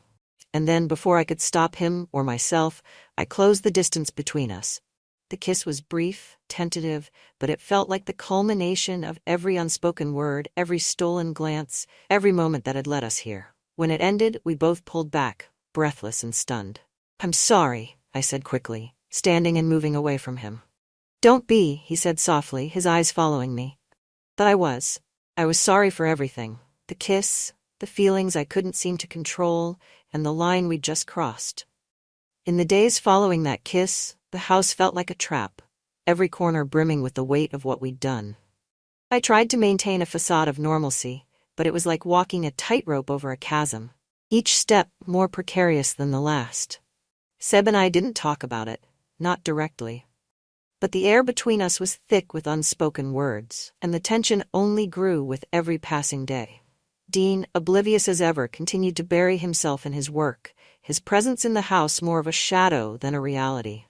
And then, before I could stop him or myself, I closed the distance between us. The kiss was brief, tentative, but it felt like the culmination of every unspoken word, every stolen glance, every moment that had led us here. When it ended, we both pulled back, breathless and stunned. "I'm sorry," I said quickly, standing and moving away from him. "Don't be," he said softly, his eyes following me. But I was. I was sorry for everything. The kiss, the feelings I couldn't seem to control, and the line we'd just crossed. In the days following that kiss, the house felt like a trap, every corner brimming with the weight of what we'd done. I tried to maintain a facade of normalcy, but it was like walking a tightrope over a chasm, each step more precarious than the last. Seb and I didn't talk about it, not directly. But the air between us was thick with unspoken words, and the tension only grew with every passing day. Dean, oblivious as ever, continued to bury himself in his work, his presence in the house more of a shadow than a reality.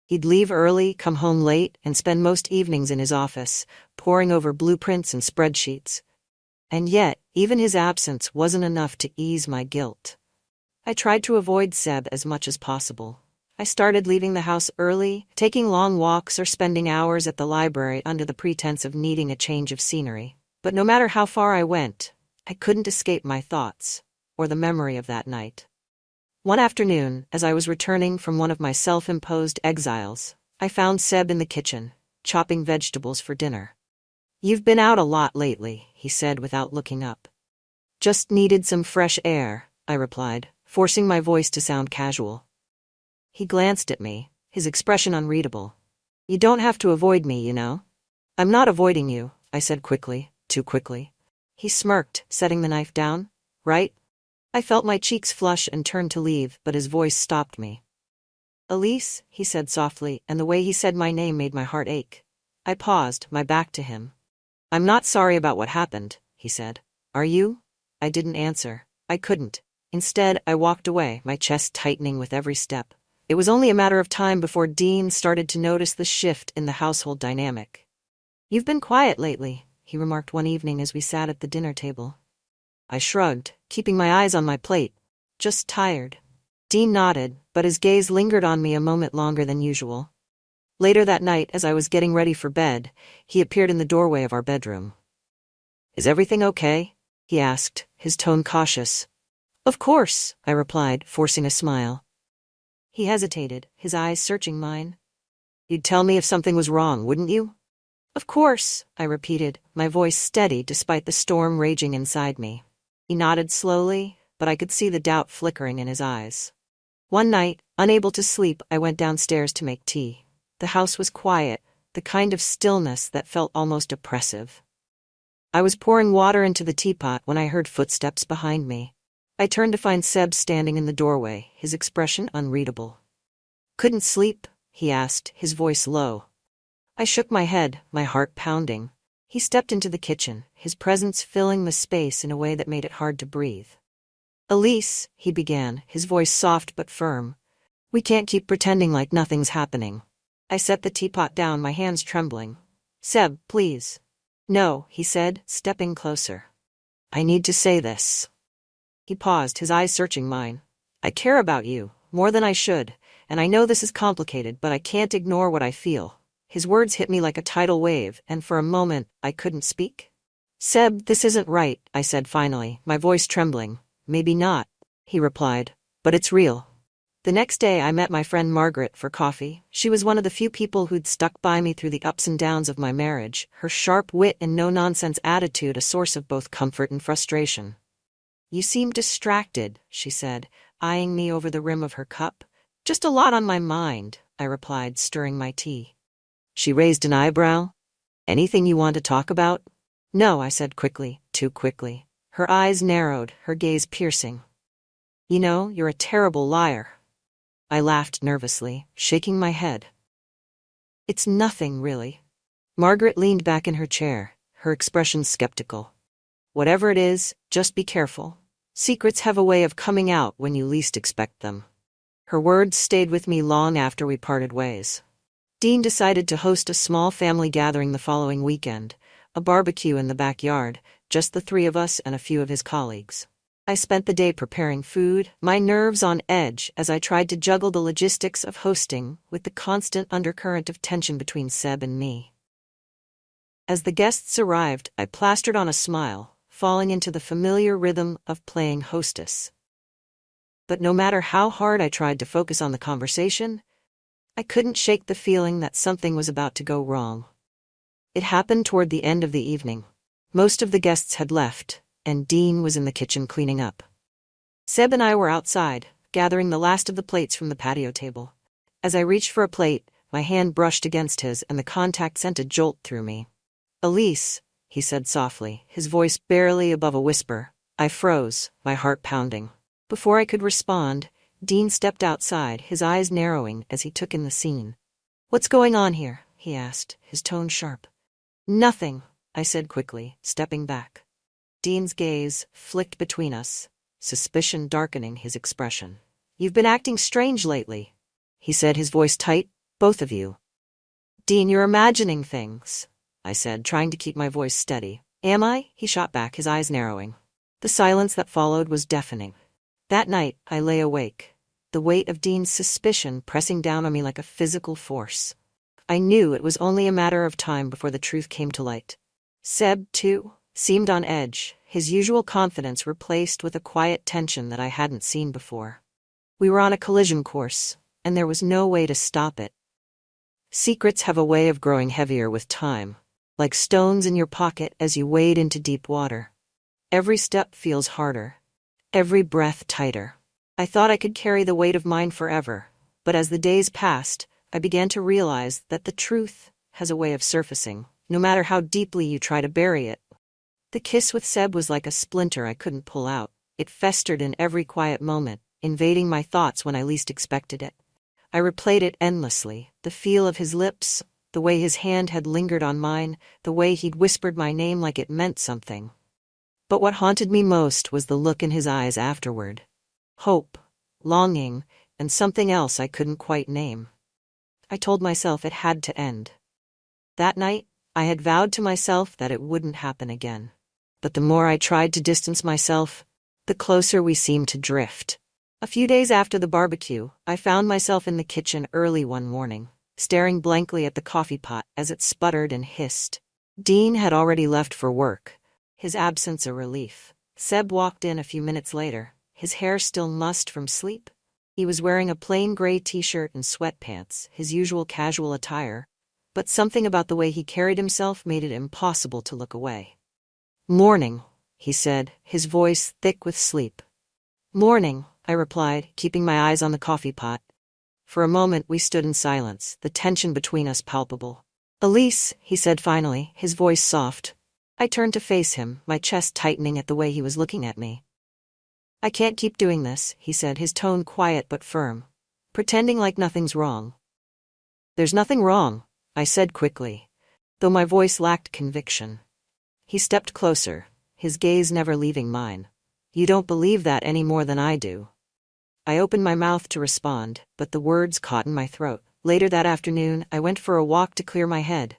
He'd leave early, come home late, and spend most evenings in his office, poring over blueprints and spreadsheets. And yet, even his absence wasn't enough to ease my guilt. I tried to avoid Seb as much as possible. I started leaving the house early, taking long walks or spending hours at the library under the pretense of needing a change of scenery. But no matter how far I went, I couldn't escape my thoughts, or the memory of that night. One afternoon, as I was returning from one of my self-imposed exiles, I found Seb in the kitchen, chopping vegetables for dinner. "You've been out a lot lately," he said without looking up. "Just needed some fresh air," I replied, forcing my voice to sound casual. He glanced at me, his expression unreadable. You don't have to avoid me, you know. I'm not avoiding you, I said quickly, too quickly. He smirked, setting the knife down. Right? I felt my cheeks flush and turned to leave, but his voice stopped me. Elise, he said softly, and the way he said my name made my heart ache. I paused, my back to him. I'm not sorry about what happened, he said. Are you? I didn't answer. I couldn't. Instead, I walked away, my chest tightening with every step. It was only a matter of time before Dean started to notice the shift in the household dynamic. You've been quiet lately, he remarked one evening as we sat at the dinner table. I shrugged, keeping my eyes on my plate. Just tired. Dean nodded, but his gaze lingered on me a moment longer than usual. Later that night, as I was getting ready for bed, he appeared in the doorway of our bedroom. Is everything okay? He asked, his tone cautious. Of course, I replied, forcing a smile. He hesitated, his eyes searching mine. You'd tell me if something was wrong, wouldn't you? Of course, I repeated, my voice steady despite the storm raging inside me. He nodded slowly, but I could see the doubt flickering in his eyes. One night, unable to sleep, I went downstairs to make tea. The house was quiet, the kind of stillness that felt almost oppressive. I was pouring water into the teapot when I heard footsteps behind me. I turned to find Seb standing in the doorway, his expression unreadable. Couldn't sleep? He asked, his voice low. I shook my head, my heart pounding. He stepped into the kitchen, his presence filling the space in a way that made it hard to breathe. Elise, he began, his voice soft but firm. We can't keep pretending like nothing's happening. I set the teapot down, my hands trembling. Seb, please. No, he said, stepping closer. I need to say this. He paused, his eyes searching mine. I care about you, more than I should, and I know this is complicated, but I can't ignore what I feel. His words hit me like a tidal wave, and for a moment, I couldn't speak. Seb, this isn't right, I said finally, my voice trembling. Maybe not, he replied, but it's real. The next day I met my friend Margaret for coffee. She was one of the few people who'd stuck by me through the ups and downs of my marriage, her sharp wit and no-nonsense attitude a source of both comfort and frustration. You seem distracted, she said, eyeing me over the rim of her cup. Just a lot on my mind, I replied, stirring my tea. She raised an eyebrow. Anything you want to talk about? No, I said quickly, too quickly. Her eyes narrowed, her gaze piercing. You know, you're a terrible liar. I laughed nervously, shaking my head. It's nothing, really. Margaret leaned back in her chair, her expression skeptical. Whatever it is, just be careful. Secrets have a way of coming out when you least expect them. Her words stayed with me long after we parted ways. Dean decided to host a small family gathering the following weekend, a barbecue in the backyard, just the three of us and a few of his colleagues. I spent the day preparing food, my nerves on edge as I tried to juggle the logistics of hosting with the constant undercurrent of tension between Seb and me. As the guests arrived, I plastered on a smile, falling into the familiar rhythm of playing hostess. But no matter how hard I tried to focus on the conversation, I couldn't shake the feeling that something was about to go wrong. It happened toward the end of the evening. Most of the guests had left, and Dean was in the kitchen cleaning up. Seb and I were outside, gathering the last of the plates from the patio table. As I reached for a plate, my hand brushed against his and the contact sent a jolt through me. Elise, he said softly, his voice barely above a whisper. I froze, my heart pounding. Before I could respond, Dean stepped outside, his eyes narrowing as he took in the scene. What's going on here? He asked, his tone sharp. Nothing, I said quickly, stepping back. Dean's gaze flicked between us, suspicion darkening his expression. You've been acting strange lately, he said, his voice tight. Both of you. Dean, you're imagining things, I said, trying to keep my voice steady. Am I? He shot back, his eyes narrowing. The silence that followed was deafening. That night, I lay awake, the weight of Dean's suspicion pressing down on me like a physical force. I knew it was only a matter of time before the truth came to light. Seb, too, seemed on edge, his usual confidence replaced with a quiet tension that I hadn't seen before. We were on a collision course, and there was no way to stop it. Secrets have a way of growing heavier with time, like stones in your pocket as you wade into deep water. Every step feels harder. every breath tighter. I thought I could carry the weight of mine forever, but as the days passed, I began to realize that the truth has a way of surfacing, no matter how deeply you try to bury it. The kiss with Seb was like a splinter I couldn't pull out. It festered in every quiet moment, invading my thoughts when I least expected it. I replayed it endlessly, the feel of his lips, the way his hand had lingered on mine, the way he'd whispered my name like it meant something. But what haunted me most was the look in his eyes afterward. Hope, longing, and something else I couldn't quite name. I told myself it had to end. That night, I had vowed to myself that it wouldn't happen again. But the more I tried to distance myself, the closer we seemed to drift. A few days after the barbecue, I found myself in the kitchen early one morning, staring blankly at the coffee pot as it sputtered and hissed. Dean had already left for work, his absence a relief. Seb walked in a few minutes later, his hair still mussed from sleep. He was wearing a plain gray t-shirt and sweatpants, his usual casual attire, but something about the way he carried himself made it impossible to look away. "Morning," he said, his voice thick with sleep. "Morning," I replied, keeping my eyes on the coffee pot. For a moment we stood in silence, the tension between us palpable. "Elise," he said finally, his voice soft. I turned to face him, my chest tightening at the way he was looking at me. "I can't keep doing this," he said, his tone quiet but firm. "Pretending like nothing's wrong." "There's nothing wrong," I said quickly, though my voice lacked conviction. He stepped closer, his gaze never leaving mine. "You don't believe that any more than I do." I opened my mouth to respond, but the words caught in my throat. Later that afternoon, I went for a walk to clear my head.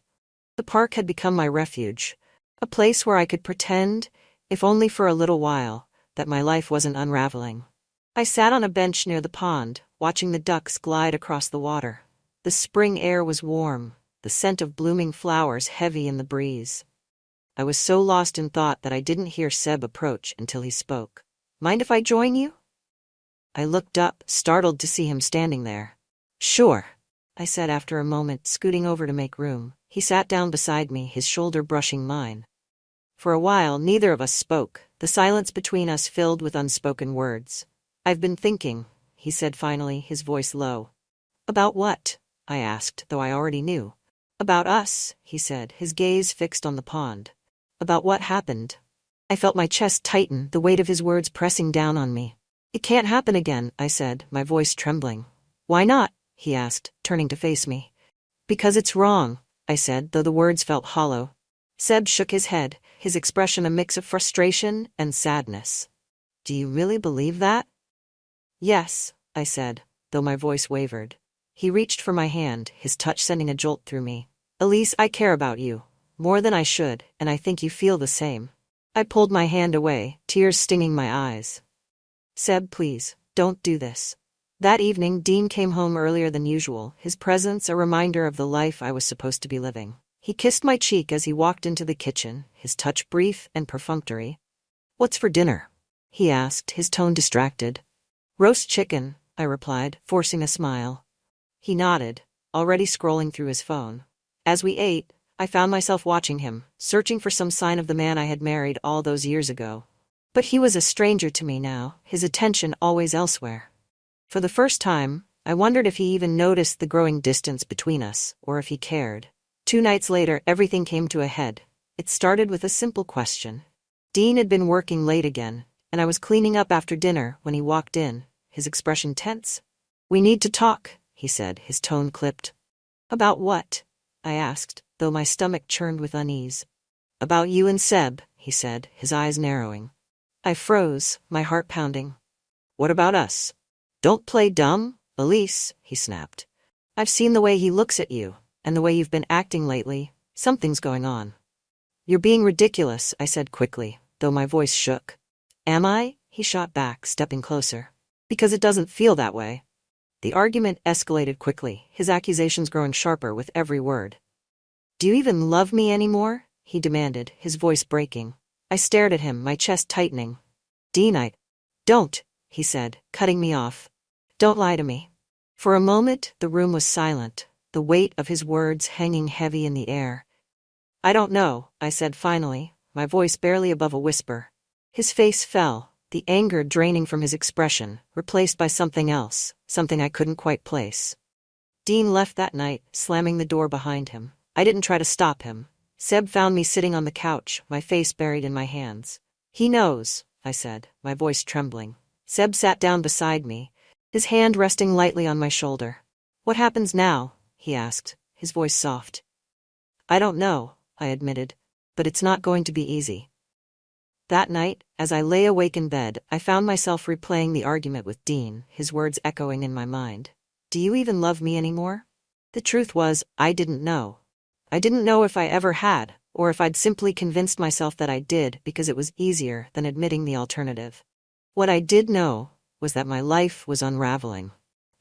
The park had become my refuge, a place where I could pretend, if only for a little while, that my life wasn't unraveling. I sat on a bench near the pond, watching the ducks glide across the water. The spring air was warm, the scent of blooming flowers heavy in the breeze. I was so lost in thought that I didn't hear Seb approach until he spoke. "Mind if I join you?" I looked up, startled to see him standing there. "Sure," I said after a moment, scooting over to make room. He sat down beside me, his shoulder brushing mine. For a while, neither of us spoke, the silence between us filled with unspoken words. "I've been thinking," he said finally, his voice low. "About what?" I asked, though I already knew. "About us," he said, his gaze fixed on the pond. "About what happened." I felt my chest tighten, the weight of his words pressing down on me. "It can't happen again," I said, my voice trembling. "Why not?" he asked, turning to face me. "Because it's wrong," I said, though the words felt hollow. Seb shook his head, his expression a mix of frustration and sadness. "Do you really believe that?" "Yes," I said, though my voice wavered. He reached for my hand, his touch sending a jolt through me. "Elise, I care about you, more than I should, and I think you feel the same." I pulled my hand away, tears stinging my eyes. "Seb, please, don't do this." That evening, Dean came home earlier than usual, his presence a reminder of the life I was supposed to be living. He kissed my cheek as he walked into the kitchen, his touch brief and perfunctory. "What's for dinner?" he asked, his tone distracted. "Roast chicken," I replied, forcing a smile. He nodded, already scrolling through his phone. As we ate, I found myself watching him, searching for some sign of the man I had married all those years ago. But he was a stranger to me now, his attention always elsewhere. For the first time, I wondered if he even noticed the growing distance between us, or if he cared. 2 nights later, everything came to a head. It started with a simple question. Dean had been working late again, and I was cleaning up after dinner when he walked in, his expression tense. "We need to talk," he said, his tone clipped. "About what?" I asked, though my stomach churned with unease. "About you and Seb," he said, his eyes narrowing. I froze, my heart pounding. "What about us?" "Don't play dumb, Elise," he snapped. "I've seen the way he looks at you, and the way you've been acting lately. Something's going on." "You're being ridiculous," I said quickly, though my voice shook. "Am I?" he shot back, stepping closer. "Because it doesn't feel that way." The argument escalated quickly, his accusations growing sharper with every word. "Do you even love me anymore?" he demanded, his voice breaking. I stared at him, my chest tightening. "Dean, don't," he said, cutting me off. "Don't lie to me." For a moment, the room was silent, the weight of his words hanging heavy in the air. "I don't know," I said finally, my voice barely above a whisper. His face fell, the anger draining from his expression, replaced by something else, something I couldn't quite place. Dean left that night, slamming the door behind him. I didn't try to stop him. Seb found me sitting on the couch, my face buried in my hands. "He knows," I said, my voice trembling. Seb sat down beside me, his hand resting lightly on my shoulder. "What happens now?" he asked, his voice soft. "I don't know," I admitted, "but it's not going to be easy." That night, as I lay awake in bed, I found myself replaying the argument with Dean, his words echoing in my mind. "Do you even love me anymore?" The truth was, I didn't know. I didn't know if I ever had, or if I'd simply convinced myself that I did because it was easier than admitting the alternative. What I did know was that my life was unraveling,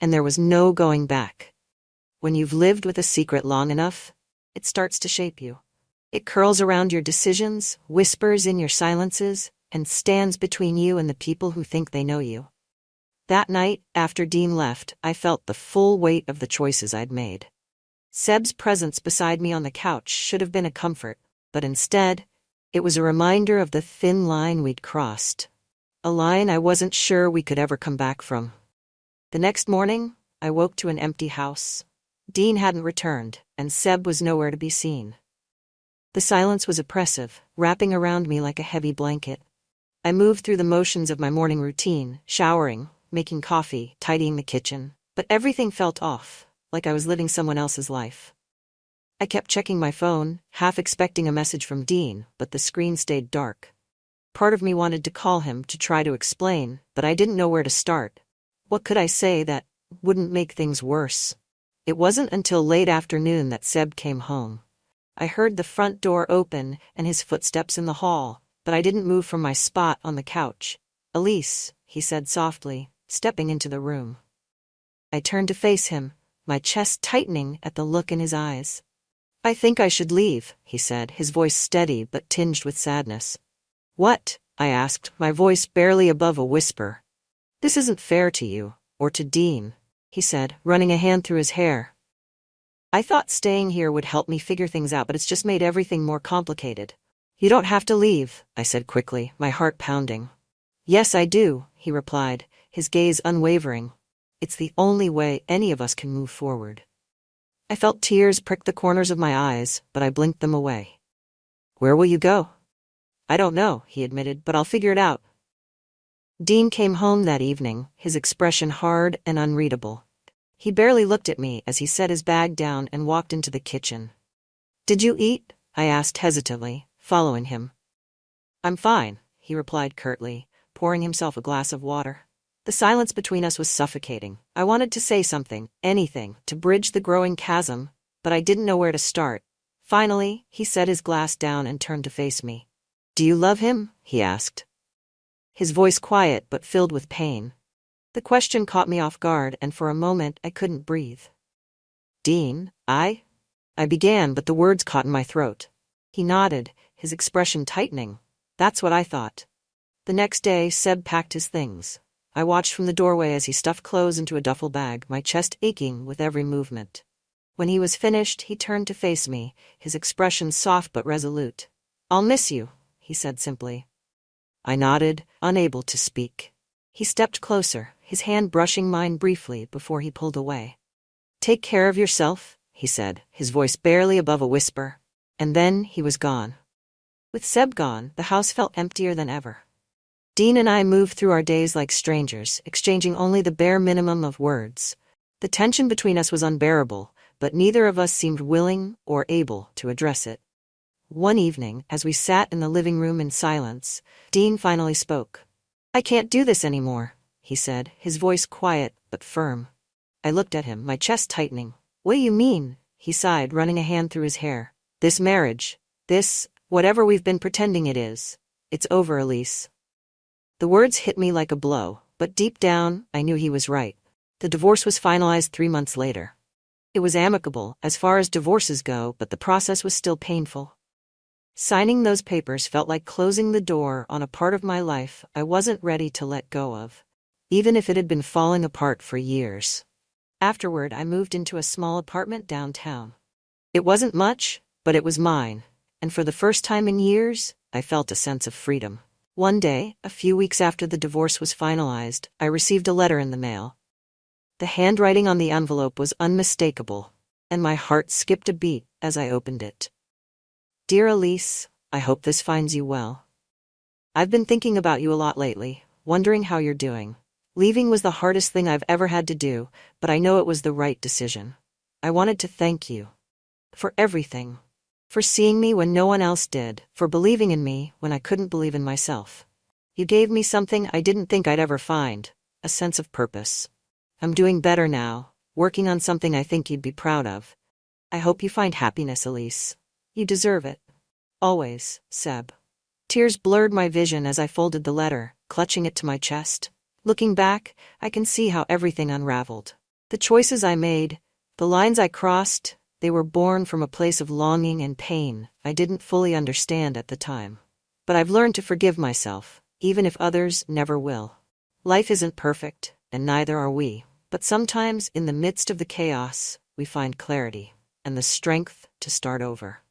and there was no going back. When you've lived with a secret long enough, it starts to shape you. It curls around your decisions, whispers in your silences, and stands between you and the people who think they know you. That night, after Dean left, I felt the full weight of the choices I'd made. Seb's presence beside me on the couch should have been a comfort, but instead, it was a reminder of the thin line we'd crossed. A line I wasn't sure we could ever come back from. The next morning, I woke to an empty house. Dean hadn't returned, and Seb was nowhere to be seen. The silence was oppressive, wrapping around me like a heavy blanket. I moved through the motions of my morning routine, showering, making coffee, tidying the kitchen, but everything felt off, like I was living someone else's life. I kept checking my phone, half expecting a message from Dean, but the screen stayed dark. Part of me wanted to call him to try to explain, but I didn't know where to start. What could I say that wouldn't make things worse? It wasn't until late afternoon that Seb came home. I heard the front door open and his footsteps in the hall, but I didn't move from my spot on the couch. "Elise," he said softly, stepping into the room. I turned to face him, my chest tightening at the look in his eyes. "I think I should leave," he said, his voice steady but tinged with sadness. "What?" I asked, my voice barely above a whisper. "This isn't fair to you, or to Dean," he said, running a hand through his hair. "I thought staying here would help me figure things out, but it's just made everything more complicated." "You don't have to leave," I said quickly, my heart pounding. "Yes, I do," he replied, his gaze unwavering. "It's the only way any of us can move forward." I felt tears prick the corners of my eyes, but I blinked them away. "Where will you go?" "I don't know," he admitted, "but I'll figure it out." Dean came home that evening, his expression hard and unreadable. He barely looked at me as he set his bag down and walked into the kitchen. "Did you eat?" I asked hesitantly, following him. "I'm fine," he replied curtly, pouring himself a glass of water. The silence between us was suffocating. I wanted to say something, anything, to bridge the growing chasm, but I didn't know where to start. Finally, he set his glass down and turned to face me. "Do you love him?" he asked. His voice quiet but filled with pain. The question caught me off guard, and for a moment I couldn't breathe. "Dean, I began, but the words caught in my throat. He nodded, his expression tightening. "That's what I thought." The next day, Seb packed his things. I watched from the doorway as he stuffed clothes into a duffel bag, my chest aching with every movement. When he was finished, he turned to face me, his expression soft but resolute. "I'll miss you," he said simply. I nodded, unable to speak. He stepped closer, his hand brushing mine briefly before he pulled away. "Take care of yourself," he said, his voice barely above a whisper. And then he was gone. With Seb gone, the house felt emptier than ever. Dean and I moved through our days like strangers, exchanging only the bare minimum of words. The tension between us was unbearable, but neither of us seemed willing or able to address it. One evening, as we sat in the living room in silence, Dean finally spoke. "I can't do this anymore," he said, his voice quiet but firm. I looked at him, my chest tightening. "What do you mean?" he sighed, running a hand through his hair. "This marriage, whatever we've been pretending it is, it's over, Elise." The words hit me like a blow, but deep down, I knew he was right. The divorce was finalized 3 months later. It was amicable, as far as divorces go, but the process was still painful. Signing those papers felt like closing the door on a part of my life I wasn't ready to let go of, even if it had been falling apart for years. Afterward, I moved into a small apartment downtown. It wasn't much, but it was mine, and for the first time in years, I felt a sense of freedom. One day, a few weeks after the divorce was finalized, I received a letter in the mail. The handwriting on the envelope was unmistakable, and my heart skipped a beat as I opened it. Dear Elise, I hope this finds you well. I've been thinking about you a lot lately, wondering how you're doing. Leaving was the hardest thing I've ever had to do, but I know it was the right decision. I wanted to thank you for everything. For seeing me when no one else did, for believing in me when I couldn't believe in myself. You gave me something I didn't think I'd ever find, a sense of purpose. I'm doing better now, working on something I think you'd be proud of. I hope you find happiness, Elise. You deserve it. Always, Seb. Tears blurred my vision as I folded the letter, clutching it to my chest. Looking back, I can see how everything unraveled. The choices I made, the lines I crossed, they were born from a place of longing and pain I didn't fully understand at the time. But I've learned to forgive myself, even if others never will. Life isn't perfect, and neither are we. But sometimes, in the midst of the chaos, we find clarity and the strength to start over.